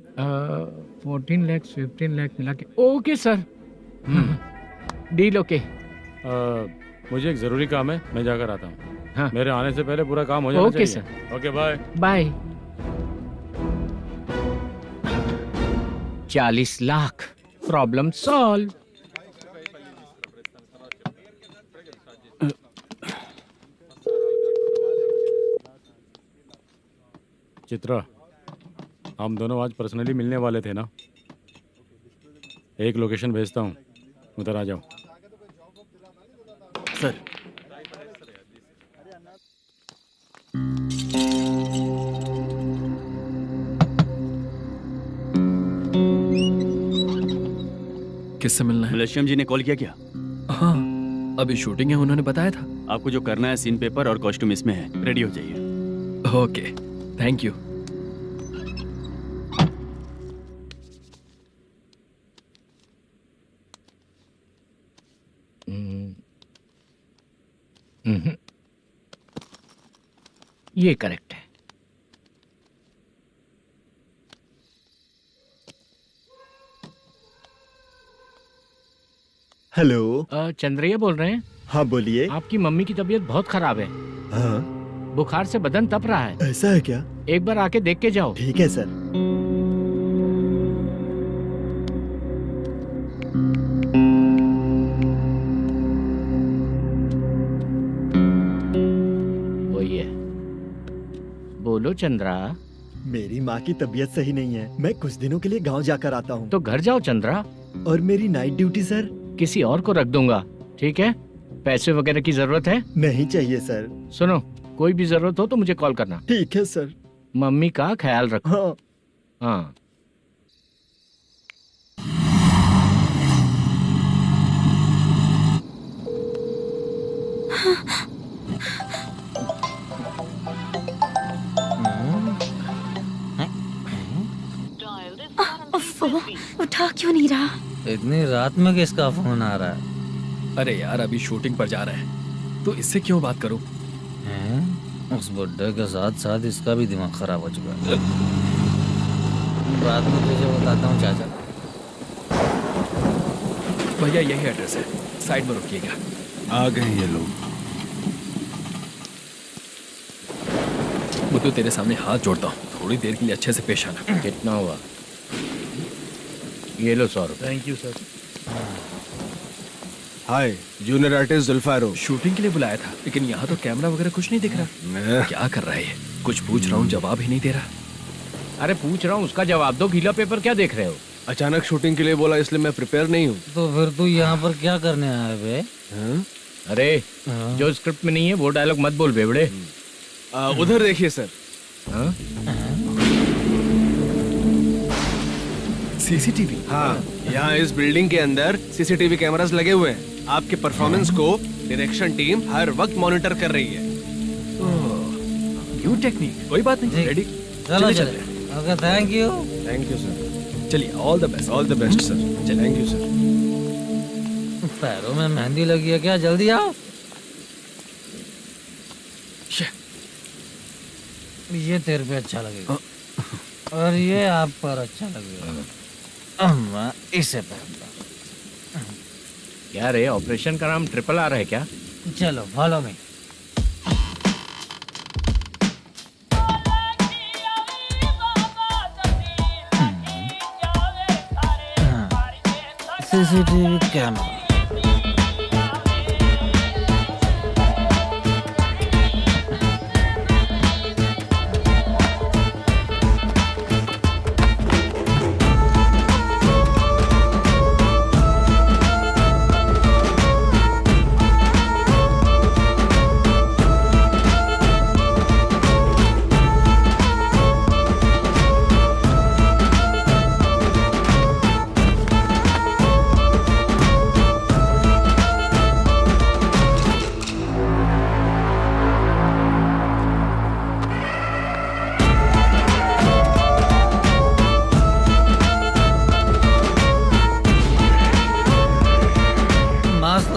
[SPEAKER 8] 14 लाख 15 लाख मिला के। Okay sir. Deal okay.
[SPEAKER 13] मुझे एक जरूरी काम है, मैं जाकर आता हूँ।
[SPEAKER 8] हाँ।
[SPEAKER 13] मेरे आने से पहले पूरा काम हो जाना
[SPEAKER 8] ओके
[SPEAKER 13] चाहिए।
[SPEAKER 8] Sir.
[SPEAKER 13] Okay bye.
[SPEAKER 8] Bye. 40 lakh, problem solve.
[SPEAKER 13] Chitra, हम दोनों आज पर्सनली मिलने वाले थे ना? एक लोकेशन भेजता हूँ, उधर आ जाओ।
[SPEAKER 10] सर।
[SPEAKER 6] किससे मिलना है?
[SPEAKER 10] मलेशियम जी ने कॉल किया क्या?
[SPEAKER 6] हाँ, अभी शूटिंग है, उन्होंने बताया था।
[SPEAKER 10] आपको जो करना है सीन पेपर और कॉस्ट्यूम इसमें है, रेडी हो जाइए।
[SPEAKER 6] Okay, thank you.
[SPEAKER 8] ये करेक्ट है।
[SPEAKER 11] हेलो।
[SPEAKER 8] चंद्रैया बोल रहे हैं?
[SPEAKER 11] हाँ बोलिए।
[SPEAKER 8] आपकी मम्मी की तबीयत बहुत खराब है।
[SPEAKER 11] हाँ।
[SPEAKER 8] बुखार से बदन तप रहा है।
[SPEAKER 11] ऐसा है क्या?
[SPEAKER 8] एक बार आके देख के जाओ।
[SPEAKER 11] ठीक है सर।
[SPEAKER 8] वही है। बोलो चंद्रा।
[SPEAKER 11] मेरी माँ की तबीयत सही नहीं है, मैं कुछ दिनों के लिए गांव जाकर आता हूँ।
[SPEAKER 8] तो घर जाओ चंद्रा।
[SPEAKER 11] और मेरी नाइट ड्यूटी सर?
[SPEAKER 8] किसी और को रख दूंगा, ठीक है? पैसे वगैरह की जरूरत है?
[SPEAKER 11] नहीं चाहिए सर।
[SPEAKER 8] सुनो, कोई भी जरूरत हो तो मुझे कॉल करना।
[SPEAKER 11] ठीक है सर।
[SPEAKER 8] मम्मी का ख्याल रखो।
[SPEAKER 11] हाँ।
[SPEAKER 8] हाँ।
[SPEAKER 3] क्या?
[SPEAKER 2] इतनी रात में किसका फोन आ रहा है?
[SPEAKER 6] अरे यार अभी शूटिंग पर जा रहे हैं तो इससे क्यों बात करूं?
[SPEAKER 2] हैं? उस बुड्ढे के साथ साथ इसका भी दिमाग खराब हो चुका है। रात में तुझे बताता हूँ चाचा।
[SPEAKER 6] भैया यही एड्रेस है, साइड में रुकिएगा।
[SPEAKER 7] आ गए ये लोग।
[SPEAKER 6] मुझे तेरे सामने हाथ जोड़ता हूँ, थोड़ी देर के लिए अच्छे से पेश आना।
[SPEAKER 8] कितना हुआ? ये लो 100 रुपए।
[SPEAKER 4] Thank you sir.
[SPEAKER 7] Hi, junior artist Zulfar हो।
[SPEAKER 6] शूटिंग के लिए बुलाया था लेकिन यहाँ तो कैमरा वगैरह कुछ नहीं दिख रहा। क्या कर रहा है ये? कुछ पूछ रहा हूँ जवाब ही नहीं दे रहा।
[SPEAKER 8] अरे पूछ रहा हूँ उसका जवाब दो, गीला पेपर क्या देख रहे हो?
[SPEAKER 7] अचानक शूटिंग के लिए बोला इसलिए मैं प्रिपेयर नहीं हूँ।
[SPEAKER 2] तो फिर तू यहाँ पर क्या करने आया बे?
[SPEAKER 8] अरे जो स्क्रिप्ट में नहीं है वो डायलॉग मत बोल बेवड़े।
[SPEAKER 7] उधर देखिए सर।
[SPEAKER 6] सीसीटीवी?
[SPEAKER 7] हाँ, यहाँ इस बिल्डिंग के अंदर सीसीटीवी कैमरास लगे हुए हैं। आपके परफॉर्मेंस को डायरेक्शन टीम हर वक्त मॉनिटर कर रही है।
[SPEAKER 6] न्यू टेक्निक, कोई बात नहीं। रेडी?
[SPEAKER 2] चलो चले। Okay, thank you.
[SPEAKER 7] Thank you sir.
[SPEAKER 6] चलिए, all the best.
[SPEAKER 7] All the best sir. Thank you sir.
[SPEAKER 2] पैरों में मेहंदी लगी है क्या? जल्दी आओ। ये तेरे पे अच्छा लगेगा और ये आप पर अच्छा लगेगा। मैं इसे पहनता।
[SPEAKER 8] क्या रे, ऑपरेशन का नाम ट्रिपल आर है क्या?
[SPEAKER 2] चलो फॉलो मी। CCTV camera.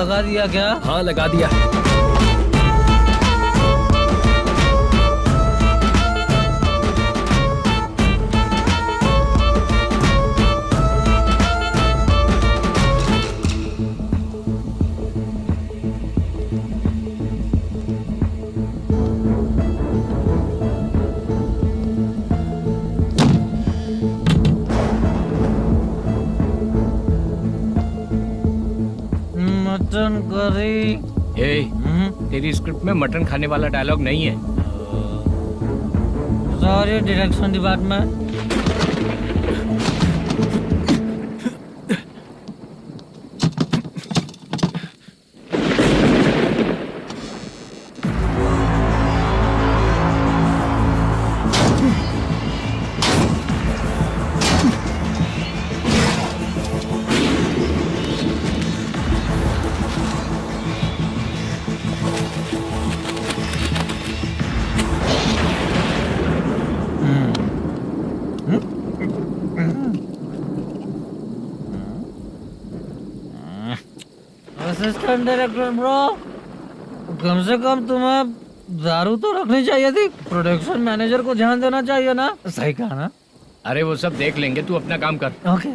[SPEAKER 2] लगा दिया क्या?
[SPEAKER 6] हाँ लगा दिया।
[SPEAKER 2] Mutton curry.
[SPEAKER 8] तेरी स्क्रिप्ट में मटन खाने वाला डायलॉग नहीं है।
[SPEAKER 2] Sorry direction department. Assistant director bro, कम से कम तुम्हें दारू तो रखनी चाहिए थी। प्रोडक्शन मैनेजर को ध्यान देना चाहिए ना। सही कहा ना?
[SPEAKER 8] अरे वो सब देख लेंगे, तू अपना काम कर।
[SPEAKER 2] ओके।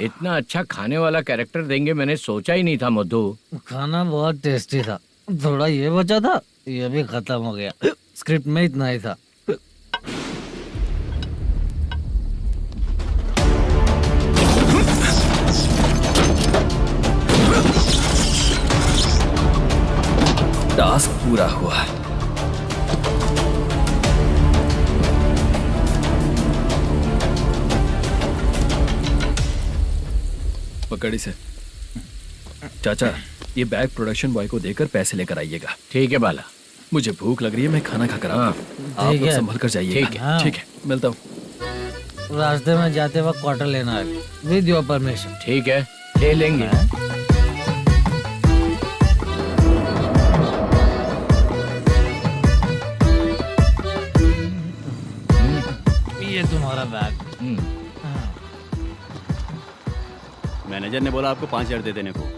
[SPEAKER 8] इतना अच्छा खाने वाला कैरेक्टर देंगे मैंने सोचा ही नहीं था मधु।
[SPEAKER 2] खाना बहुत टेस्टी था। थोड़ा ये बचा था, ये भी खत्म हो गया। स्क्रिप्ट में इतना ही था।
[SPEAKER 6] टास्क पूरा हुआ। पकड़ी से चाचा, ये बैग प्रोडक्शन बॉय को देकर पैसे लेकर आइएगा।
[SPEAKER 8] ठीक है बाला।
[SPEAKER 6] मुझे भूख लग रही है, मैं खाना खा कर आता हूँ। आप
[SPEAKER 2] ठीक
[SPEAKER 6] लोग
[SPEAKER 2] है।
[SPEAKER 6] संभल कर जाइए।
[SPEAKER 8] ठीक है।
[SPEAKER 6] ठीक है, मिलता हूँ।
[SPEAKER 2] रास्ते में जाते वक्त क्वार्टर लेना है विद योर परमिशन।
[SPEAKER 8] ठीक है, ले लेंगे।
[SPEAKER 2] ये तुम्हारा बैग।
[SPEAKER 10] मैनेजर ने बोला आपको 5,000 दे देने को।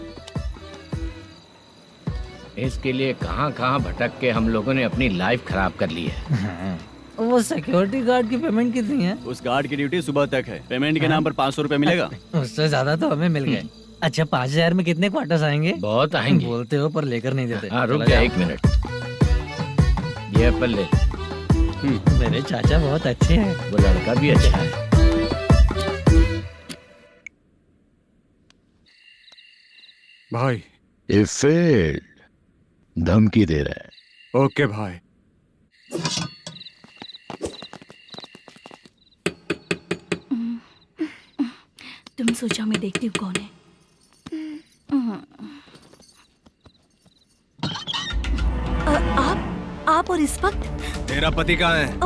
[SPEAKER 8] इसके लिए कहाँ कहाँ भटक के हम लोगों ने अपनी लाइफ खराब कर ली है।
[SPEAKER 2] वो सिक्योरिटी गार्ड की पेमेंट कितनी है?
[SPEAKER 10] उस गार्ड की ड्यूटी सुबह तक है। पेमेंट के नाम पर 500 रुपए मिलेगा।
[SPEAKER 2] उससे ज्यादा तो हमें मिल गए। अच्छा, 5,000 में कितने क्वार्टर्स आएंगे?
[SPEAKER 8] बहुत आएंगे।
[SPEAKER 2] बोलते हो पर लेकर नहीं देते।
[SPEAKER 8] हाँ, रुक जा 1 मिनट। ये एप्पल ले।
[SPEAKER 2] मेरे चाचा बहुत अच्छे हैं।
[SPEAKER 8] वो लड़का भी अच्छा है।
[SPEAKER 9] भाई
[SPEAKER 14] ये फेल्ड, धमकी दे रहा है।
[SPEAKER 9] ओके भाई।
[SPEAKER 3] तुम सोचो मैं देखती हूँ कौन है। आप और इस वक्त?
[SPEAKER 7] तेरा पति कहाँ है?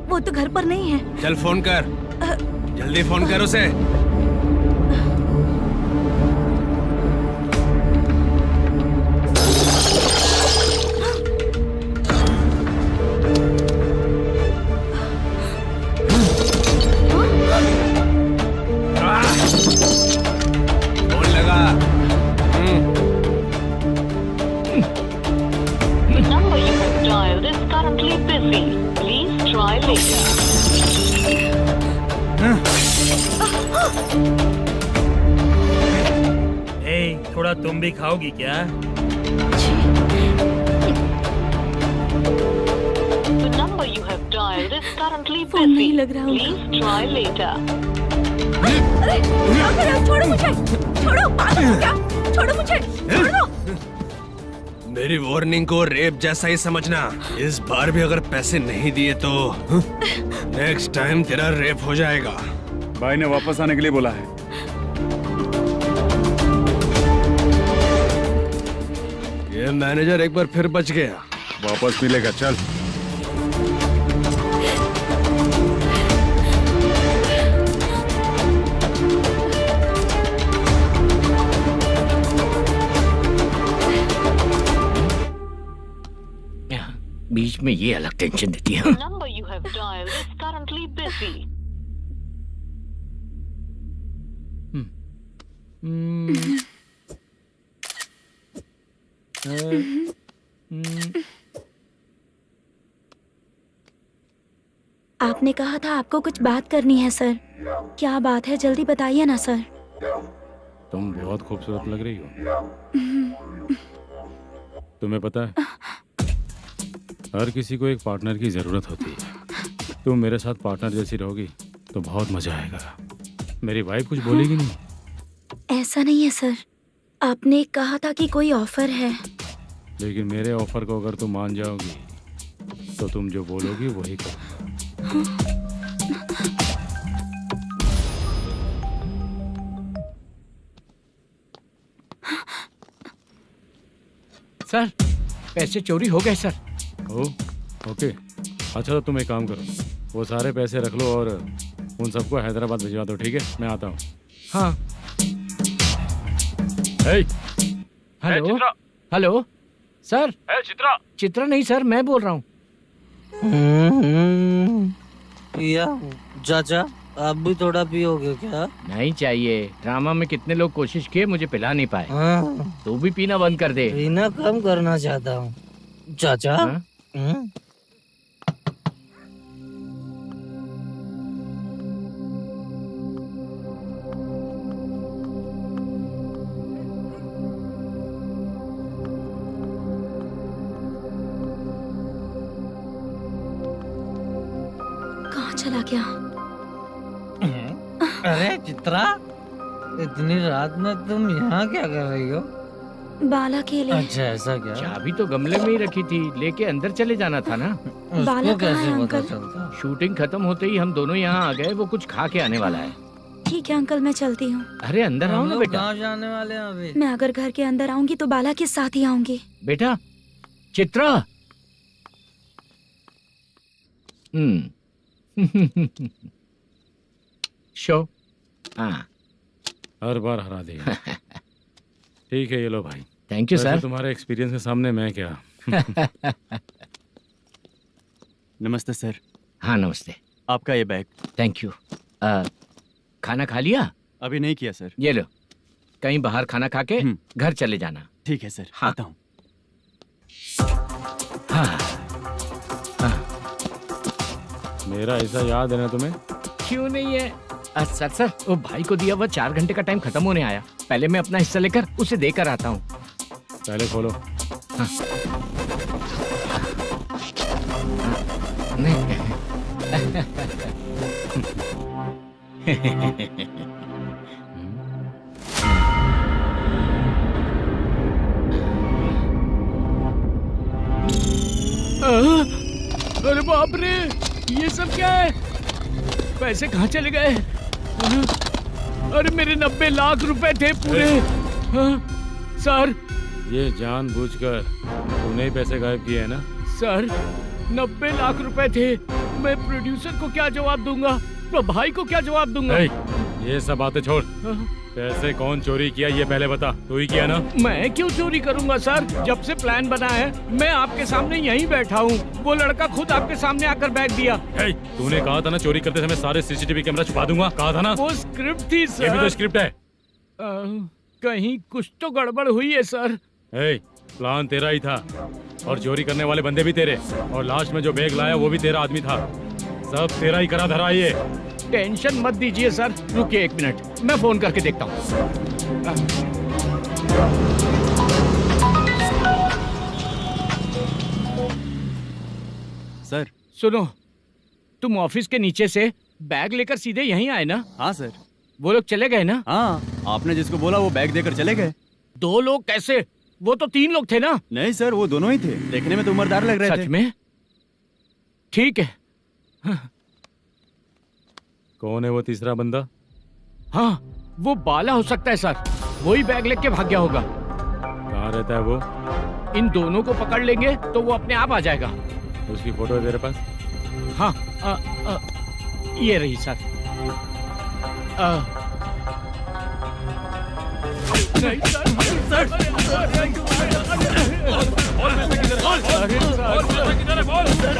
[SPEAKER 3] वो तो घर पर नहीं है।
[SPEAKER 7] चल फोन कर, जल्दी फोन कर उसे। फोन लगा।
[SPEAKER 5] number you have dialed is currently busy. Please try later.
[SPEAKER 4] थोड़ा तुम भी खाओगी क्या?
[SPEAKER 5] The number you have dialed is currently
[SPEAKER 3] phone नहीं
[SPEAKER 5] busy.
[SPEAKER 3] लग रहा होगा।
[SPEAKER 5] Please try later.
[SPEAKER 3] अरे क्या कर रहे हो? छोड़ो मुझे, छोड़ो, पागल हो क्या? छोड़ो मुझे, छोड़ो।
[SPEAKER 7] मेरी वार्निंग को रेप जैसा ही समझना। इस बार भी अगर पैसे नहीं दिए तो नेक्स्ट टाइम तेरा रेप हो जाएगा।
[SPEAKER 9] भाई ने वापस आने के लिए बोला है।
[SPEAKER 7] ये मैनेजर एक बार फिर बच गया।
[SPEAKER 9] वापस मिलेगा, चल।
[SPEAKER 8] बीच में ये अलग टेंशन देती है।
[SPEAKER 5] The number you have dialed is currently busy.
[SPEAKER 3] आपने कहा था आपको कुछ बात करनी है सर। क्या बात है, जल्दी बताइए ना सर।
[SPEAKER 13] तुम बहुत खूबसूरत लग रही हो। तुम्हें पता है, हर किसी को एक पार्टनर की जरूरत होती है। तुम मेरे साथ पार्टनर जैसी रहोगी तो बहुत मजा आएगा। मेरी वाइफ कुछ बोलेगी नहीं?
[SPEAKER 3] ऐसा नहीं है सर, आपने कहा था कि कोई ऑफर है।
[SPEAKER 13] लेकिन मेरे ऑफर को अगर तुम मान जाओगी तो तुम जो बोलोगी वही करो।
[SPEAKER 8] सर, पैसे चोरी हो गए सर।
[SPEAKER 13] ओके, अच्छा तो तुम एक काम करो, वो सारे पैसे रख लो और उन सबको हैदराबाद भिजवा दो। ठीक है, मैं आता हूँ।
[SPEAKER 8] हाँ। Hello hello sir.
[SPEAKER 12] Chitra.
[SPEAKER 8] Chitra नहीं सर, मैं बोल रहा हूँ।
[SPEAKER 2] या चाचा, आप भी थोड़ा पियोगे क्या?
[SPEAKER 8] नहीं चाहिए। ड्रामा में कितने लोग कोशिश किए, मुझे पिला नहीं पाए। तू भी पीना बंद कर दे।
[SPEAKER 2] पीना कम करना चाहता हूँ चाचा।
[SPEAKER 3] कहाँ चला गया?
[SPEAKER 2] अरे चित्रा, इतनी रात में तुम यहाँ क्या कर रही हो?
[SPEAKER 3] बाला के लिए।
[SPEAKER 2] अच्छा, ऐसा क्या?
[SPEAKER 8] चाबी तो गमले में ही रखी थी, लेके अंदर चले जाना था ना।
[SPEAKER 3] बाला
[SPEAKER 2] उसको
[SPEAKER 3] कहाँ
[SPEAKER 2] कैसे
[SPEAKER 3] है
[SPEAKER 2] पता
[SPEAKER 3] अंकल?
[SPEAKER 2] चलता?
[SPEAKER 8] शूटिंग खत्म होते ही हम दोनों यहाँ आ गए। वो कुछ खा के आने वाला है।
[SPEAKER 3] ठीक है अंकल, मैं चलती हूँ।
[SPEAKER 8] अरे अंदर आओ
[SPEAKER 2] हम
[SPEAKER 8] ना
[SPEAKER 2] लोग
[SPEAKER 8] बेटा।
[SPEAKER 2] कहाँ जाने वाले हैं अभी?
[SPEAKER 3] मैं अगर घर के अंदर आऊंगी तो बाला के साथ ही आऊंगी।
[SPEAKER 8] बेटा चित्रा। शो। हाँ
[SPEAKER 13] हर बार हरा देगा। ठीक है ये लो भाई।
[SPEAKER 8] थैंक यू
[SPEAKER 13] वैसे
[SPEAKER 8] सर।
[SPEAKER 13] तुम्हारे एक्सपीरियंस के सामने मैं क्या।
[SPEAKER 10] नमस्ते सर।
[SPEAKER 8] हाँ नमस्ते।
[SPEAKER 10] आपका ये बैग।
[SPEAKER 8] Thank you. खाना खा लिया?
[SPEAKER 10] अभी नहीं किया सर।
[SPEAKER 8] ये लो, कहीं बाहर खाना खा के घर चले जाना।
[SPEAKER 10] ठीक है सर।
[SPEAKER 8] हाँ।
[SPEAKER 10] आता हूँ।
[SPEAKER 8] हाँ।
[SPEAKER 13] मेरा ऐसा याद है ना तुम्हें?
[SPEAKER 8] क्यों नहीं है? सर वो भाई को दिया हुआ 4 घंटे का टाइम खत्म होने आया। पहले मैं अपना हिस्सा लेकर उसे देकर आता हूँ।
[SPEAKER 13] पहले खोलो।
[SPEAKER 8] हाँ। अरे बाप रे, ये सब क्या है? पैसे कहाँ चले गए? अरे मेरे 90 लाख रुपए थे पूरे। सर
[SPEAKER 13] ये जानबूझकर तूने ही पैसे गायब किए हैं ना?
[SPEAKER 8] सर 90 लाख रुपए थे। मैं प्रोड्यूसर को क्या जवाब दूंगा, तो भाई को क्या जवाब दूंगा?
[SPEAKER 13] ये सब बातें छोड़। पैसे कौन चोरी किया ये पहले बता। तू ही किया ना?
[SPEAKER 8] मैं क्यों चोरी करूंगा सर? जब से प्लान बना है मैं आपके सामने यहीं बैठा हूँ। वो लड़का खुद आपके सामने आकर बैग दिया।
[SPEAKER 13] तूने कहा था ना चोरी करते समय सारे सीसीटीवी कैमरा छुपा दूंगा। कहा था ना?
[SPEAKER 8] वो स्क्रिप्ट थी सर।
[SPEAKER 13] ये भी तो स्क्रिप्ट है।
[SPEAKER 8] कहीं कुछ तो गड़बड़ हुई है सर।
[SPEAKER 13] प्लान तेरा ही था और चोरी करने वाले बंदे भी तेरे, और लास्ट में जो बैग लाया वो भी तेरा आदमी था। सब तेरा ही करा धरा ये।
[SPEAKER 8] टेंशन मत दीजिए सर। रुकिए 1 मिनट, मैं फोन करके देखता हूँ।
[SPEAKER 10] सर
[SPEAKER 8] सुनो, तुम ऑफिस के नीचे से बैग लेकर सीधे यहीं आए ना?
[SPEAKER 10] हाँ सर।
[SPEAKER 8] वो लोग चले गए ना?
[SPEAKER 10] हाँ, आपने जिसको बोला वो बैग देकर चले गए।
[SPEAKER 8] 2 लोग कैसे? वो तो 3 लोग थे ना?
[SPEAKER 10] नहीं सर, वो दोनों ही थे। देखने में तो उम्रदार लग रहे थे।
[SPEAKER 8] सच में? ठीक है।
[SPEAKER 13] कौन है वो तीसरा बंदा?
[SPEAKER 8] हाँ, वो बाला हो सकता है सर। वही बैग लेके भाग गया होगा।
[SPEAKER 13] कहाँ रहता है वो?
[SPEAKER 8] इन दोनों को पकड़ लेंगे तो वो अपने आप आ जाएगा।
[SPEAKER 13] उसकी फोटो है तेरे पास?
[SPEAKER 8] हाँ, ये रही सर। नहीं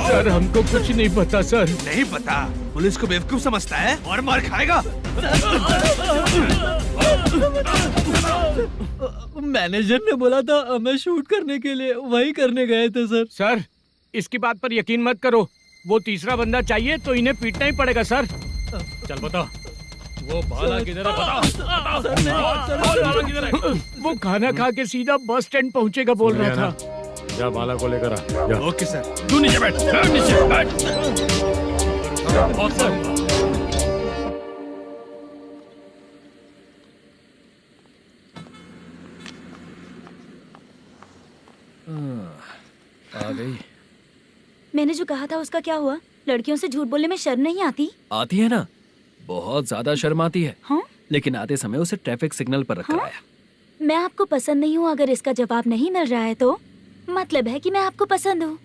[SPEAKER 8] सर, हमको कुछ नहीं पता सर।
[SPEAKER 7] नहीं पता? पुलिस को बेवकूफ समझता है और मार खाएगा।
[SPEAKER 2] मैनेजर ने बोला था हमें शूट करने के लिए, वही करने गए थे सर।
[SPEAKER 8] सर इसकी बात पर यकीन मत करो। वो तीसरा बंदा चाहिए तो इन्हें पीटना ही पड़ेगा सर।
[SPEAKER 13] चल बता, वो बाला किधर है? बता।
[SPEAKER 8] वो खाना खा के सीधा बस स्टैंड पहुंचेगा बोल रहा था।
[SPEAKER 13] जा बाला को लेकर आ। जा।
[SPEAKER 7] Okay sir.
[SPEAKER 13] तू नीचे बैठ। नीचे बैठ।
[SPEAKER 6] आ गई।
[SPEAKER 3] मैंने जो कहा था उसका क्या हुआ? लड़कियों से झूठ बोलने में शर्म नहीं आती?
[SPEAKER 6] आती है ना, बहुत ज्यादा शर्म आती है।
[SPEAKER 3] हाँ?
[SPEAKER 6] लेकिन आते समय उसे ट्रैफिक सिग्नल पर रखकर आया।
[SPEAKER 3] मैं आपको पसंद नहीं हूँ अगर इसका जवाब नहीं मिल रहा है तो मतलब है कि मैं आपको पसंद हूँ।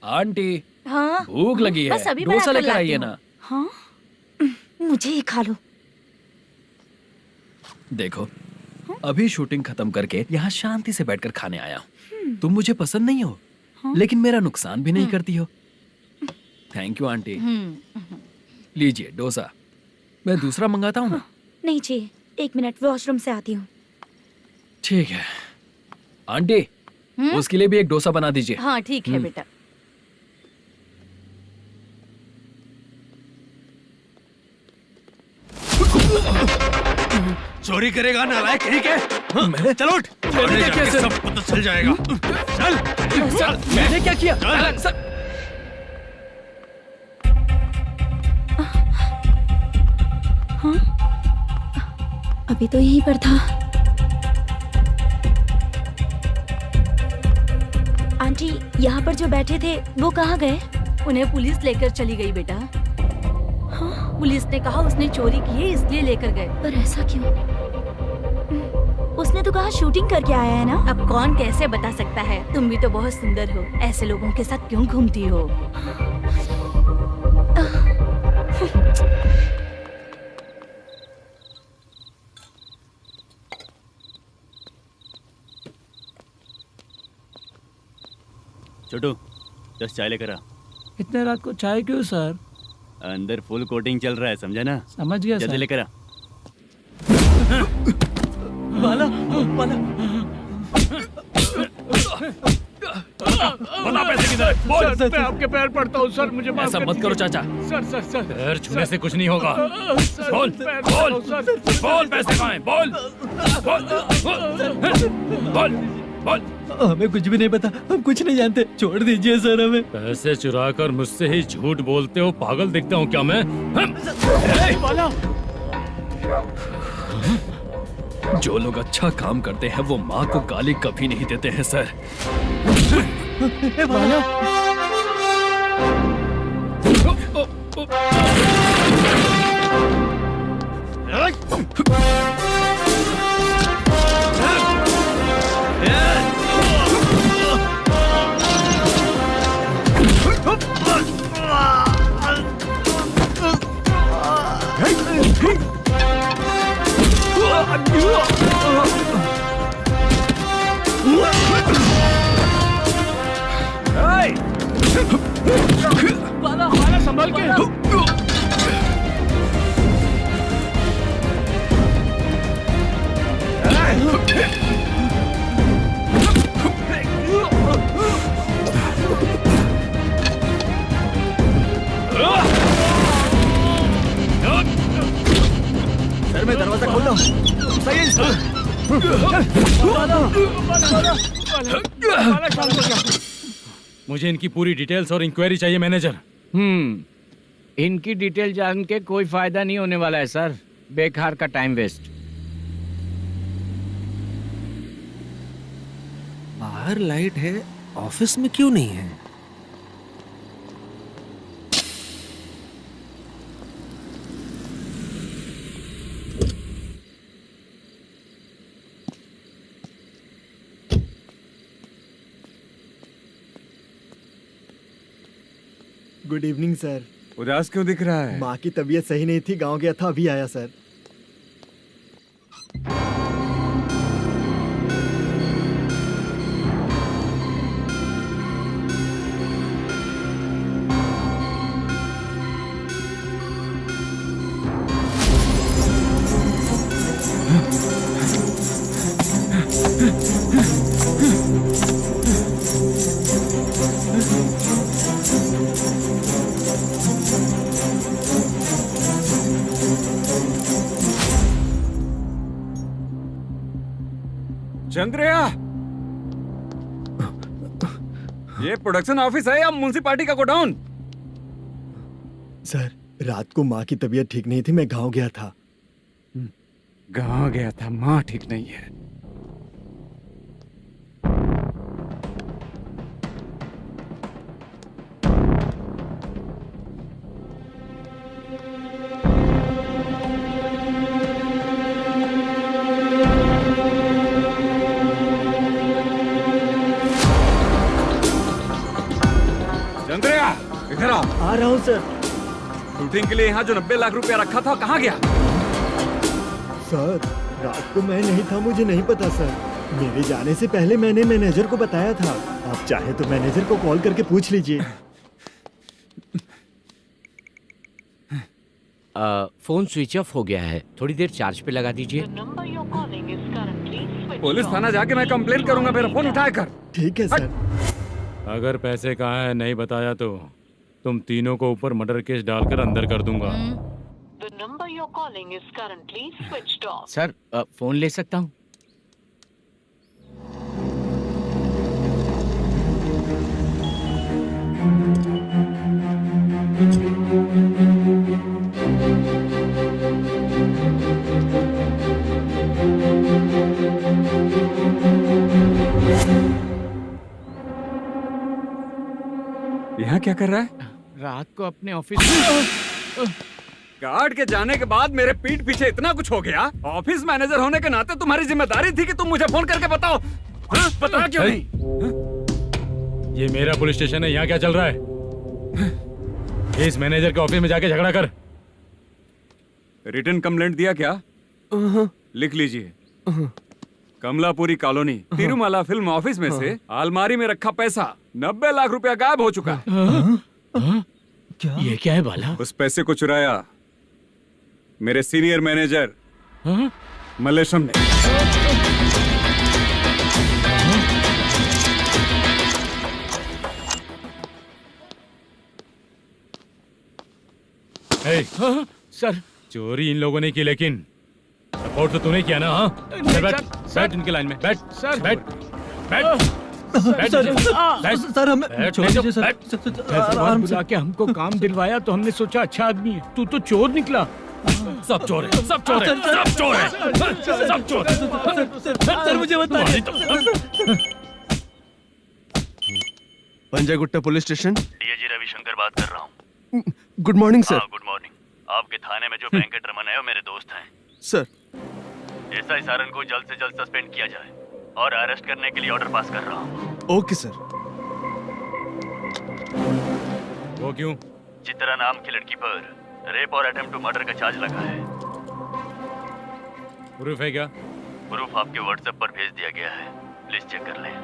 [SPEAKER 6] आंटी,
[SPEAKER 3] हाँ?
[SPEAKER 6] भूख लगी है,
[SPEAKER 3] बस अभी
[SPEAKER 6] डोसा
[SPEAKER 3] बनाकर
[SPEAKER 6] लेकर
[SPEAKER 3] लाती
[SPEAKER 6] आइए
[SPEAKER 3] हूँ।
[SPEAKER 6] ना।
[SPEAKER 3] हाँ? मुझे ही खा लो।
[SPEAKER 6] देखो, अभी शूटिंग खत्म करके यहाँ शांति से बैठकर खाने आया हूँ। तुम मुझे पसंद नहीं हो, लेकिन मेरा नुकसान भी नहीं करती हो। Thank you aunty. लीजिए डोसा। मैं दूसरा मंगाता हूँ ना?
[SPEAKER 3] नहीं चाहिए, 1 मिनट वॉशरूम से आती हूँ।
[SPEAKER 6] ठीक है आंटी, उसके लिए भी एक डोसा बना दीजिए।
[SPEAKER 5] हाँ ठीक है बेटा।
[SPEAKER 7] चोरी करेगा नालायक कहीं के? चल उठ।
[SPEAKER 6] मैंने क्या किया सर?
[SPEAKER 7] सब पता चल जाएगा। चल।
[SPEAKER 6] सर मैंने क्या किया? सर
[SPEAKER 3] हाँ? अभी तो यहीं पर था। आंटी, यहाँ पर जो बैठे थे वो कहाँ गए?
[SPEAKER 5] उन्हें पुलिस लेकर चली गई बेटा।
[SPEAKER 3] हाँ? पुलिस ने कहा उसने चोरी की है इसलिए लेकर गए।
[SPEAKER 5] पर ऐसा क्यों? उसने तो कहा शूटिंग करके आया है ना।
[SPEAKER 3] अब कौन कैसे बता सकता है? तुम भी तो बहुत सुंदर हो, ऐसे लोगों के साथ क्यों घूमती हो?
[SPEAKER 10] छोटू 10 चाय लेकर आ।
[SPEAKER 2] इतने रात को चाय क्यों सर?
[SPEAKER 10] अंदर फुल कोटिंग चल रहा है, समझा ना?
[SPEAKER 2] समझ गया
[SPEAKER 10] जल्दी
[SPEAKER 2] सर।
[SPEAKER 10] लेकर आ।
[SPEAKER 2] बाला बाला
[SPEAKER 13] बता पैसे किधर है? बोल।
[SPEAKER 8] सर, मैं आपके पैर पड़ता हूँ सर, मुझे माफ
[SPEAKER 6] ऐसा
[SPEAKER 8] कर
[SPEAKER 6] मत करो
[SPEAKER 8] दीजिए।
[SPEAKER 6] चाचा।
[SPEAKER 8] सर सर सर
[SPEAKER 13] पैर छूने से कुछ नहीं होगा।
[SPEAKER 8] सर,
[SPEAKER 13] बोल
[SPEAKER 8] पैर
[SPEAKER 13] बोल
[SPEAKER 8] पड़ता हूँ, सर।
[SPEAKER 13] बोल, पैसे कहाँ हैं? बोल बोल बोल बोल।
[SPEAKER 11] हमें कुछ भी नहीं पता, हम कुछ नहीं जानते, छोड़ दीजिए सर हमें।
[SPEAKER 13] पैसे चुरा कर मुझसे ही झूठ बोलते हो, पागल दिखता हूँ क्या मैं?
[SPEAKER 6] जो लोग अच्छा काम करते हैं वो माँ को गाली कभी नहीं देते हैं सर।
[SPEAKER 8] बाला संभाल के।
[SPEAKER 11] सर मैं दरवाजा खोलता हूँ। सही है सर।
[SPEAKER 13] मुझे इनकी पूरी डिटेल्स और इंक्वायरी चाहिए मैनेजर।
[SPEAKER 8] इनकी डिटेल जान के कोई फायदा नहीं होने वाला है सर, बेकार का टाइम वेस्ट।
[SPEAKER 15] बाहर लाइट है, ऑफिस में क्यों नहीं है?
[SPEAKER 11] Good evening sir.
[SPEAKER 9] उदास क्यों दिख रहा है?
[SPEAKER 11] माँ की तबीयत सही नहीं थी, गांव गया था, अभी आया सर।
[SPEAKER 9] चंद्रया, ये प्रोडक्शन ऑफिस है या म्युनिसिपालिटी का गोडाउन?
[SPEAKER 11] सर रात को माँ की तबीयत ठीक नहीं थी, मैं गांव गया था।
[SPEAKER 9] गांव गया था, माँ ठीक नहीं है। चंद्रया, इधर आओ।
[SPEAKER 11] आ रहा हूँ सर।
[SPEAKER 9] शूटिंग के लिए यहाँ जो 90 लाख रुपया रखा था कहाँ गया?
[SPEAKER 11] सर रात को मैं नहीं था, मुझे नहीं पता सर। मेरे जाने से पहले मैंने मैनेजर को बताया था। आप चाहे तो मैनेजर को कॉल करके पूछ लीजिए।
[SPEAKER 8] फोन स्विच ऑफ हो गया है, थोड़ी देर चार्ज पे लगा दीजिए।
[SPEAKER 9] पुलिस थाना जाके मैं कंप्लेंट करूंगा, मेरा फोन उठाया कर।
[SPEAKER 11] ठीक है सर।
[SPEAKER 13] अगर पैसे कहाँ है नहीं बताया तो तुम तीनों को ऊपर मर्डर केस डालकर अंदर कर दूंगा।
[SPEAKER 8] सर फोन ले सकता हूँ?
[SPEAKER 9] यहाँ क्या कर रहा है?
[SPEAKER 8] रात को अपने ऑफिस
[SPEAKER 9] गार्ड के जाने के बाद मेरे पीठ पीछे इतना कुछ हो गया। ऑफिस मैनेजर होने के नाते तुम्हारी जिम्मेदारी थी कि तुम मुझे फोन करके बताओ। हाँ? बता क्यों नहीं?
[SPEAKER 13] ये मेरा पुलिस स्टेशन है, यहाँ क्या चल रहा है? इस मैनेजर के ऑफिस में जाके झगड़ा कर।
[SPEAKER 9] रिटन कंप्लेंट दिया क्या? लिख लीजिए। Kamalapuri colony, Tirumala film office में से अलमारी में रखा पैसा 90 लाख रुपया गायब हो चुका है।
[SPEAKER 8] क्या? ये क्या है बाला?
[SPEAKER 9] उस पैसे को चुराया मेरे सीनियर मैनेजर मल्लेशम ने।
[SPEAKER 8] सर,
[SPEAKER 13] चोरी इन लोगों ने की, लेकिन सपोर्ट तो तूने किया ना? हाँ, बैठ इनके लाइन में, बैठ
[SPEAKER 8] सर,
[SPEAKER 13] बैठ बैठ
[SPEAKER 2] सर हमें छोड़ दीजिए सर।
[SPEAKER 8] आराम से के हमको काम दिलवाया तो हमने सोचा अच्छा आदमी है। तू तो चोर निकला।
[SPEAKER 13] सब चोर है, सब चोर है, सब चोर है, सब चोर है।
[SPEAKER 2] सर मुझे बताइए।
[SPEAKER 7] Panjagutta police station.
[SPEAKER 10] DIG Ravishankar बात कर रहा हूँ।
[SPEAKER 7] Good morning sir.
[SPEAKER 10] Good morning. आपके थाने में जो वेंकट रमन है वो मेरे दोस्त हैं।
[SPEAKER 7] सर,
[SPEAKER 10] एसआई सारन को जल्द से जल्द सस्पेंड किया जाए और अरेस्ट करने के लिए ऑर्डर पास कर रहा हूँ।
[SPEAKER 7] Okay sir.
[SPEAKER 13] वो क्यों?
[SPEAKER 10] चित्रा नाम की लड़की पर रेप और अटेम्प्ट टू मर्डर का चार्ज लगा है।
[SPEAKER 13] प्रूफ है क्या?
[SPEAKER 10] प्रूफ आपके व्हाट्सएप पर भेज दिया गया है, प्लीज चेक कर लें।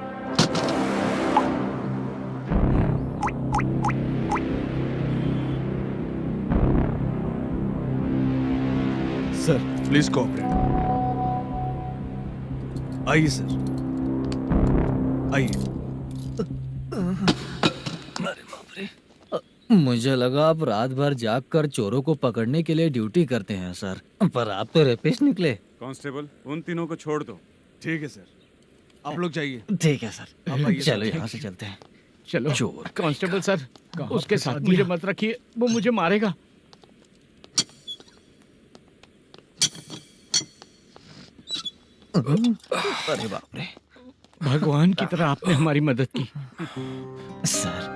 [SPEAKER 7] Sir please cooperate. आइए सर, आइए।
[SPEAKER 2] मुझे लगा आप रात भर जाग कर चोरों को पकड़ने के लिए ड्यूटी करते हैं सर, पर आप तो रेपिस्ट निकले।
[SPEAKER 9] कांस्टेबल, उन तीनों को छोड़ दो।
[SPEAKER 7] ठीक है सर, आप लोग जाइए।
[SPEAKER 2] ठीक है सर, चलो यहाँ से चलते हैं।
[SPEAKER 8] चलो।
[SPEAKER 2] चोर
[SPEAKER 8] कांस्टेबल सर, उसके साथ मुझे मत रखिए, वो मुझे मारेगा।
[SPEAKER 2] अरे बाप रे,
[SPEAKER 8] भगवान की तरह आपने हमारी मदद की।
[SPEAKER 2] सर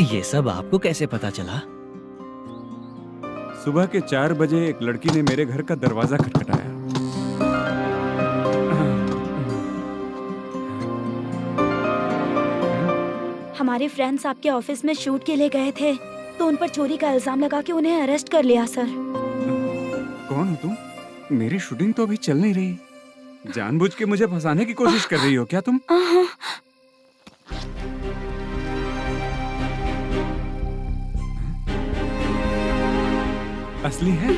[SPEAKER 2] ये सब आपको कैसे पता चला?
[SPEAKER 9] सुबह के 4 बजे एक लड़की ने मेरे घर का दरवाजा खटखटाया।
[SPEAKER 3] हमारे फ्रेंड्स आपके ऑफिस में शूट के लिए गए थे तो उन पर चोरी का इल्जाम लगा के उन्हें अरेस्ट कर लिया सर।
[SPEAKER 9] कौन हो तुम? मेरी शूटिंग तो अभी चल नहीं रही। जानबूझ के मुझे फंसाने की कोशिश कर रही हो क्या तुम? असली है?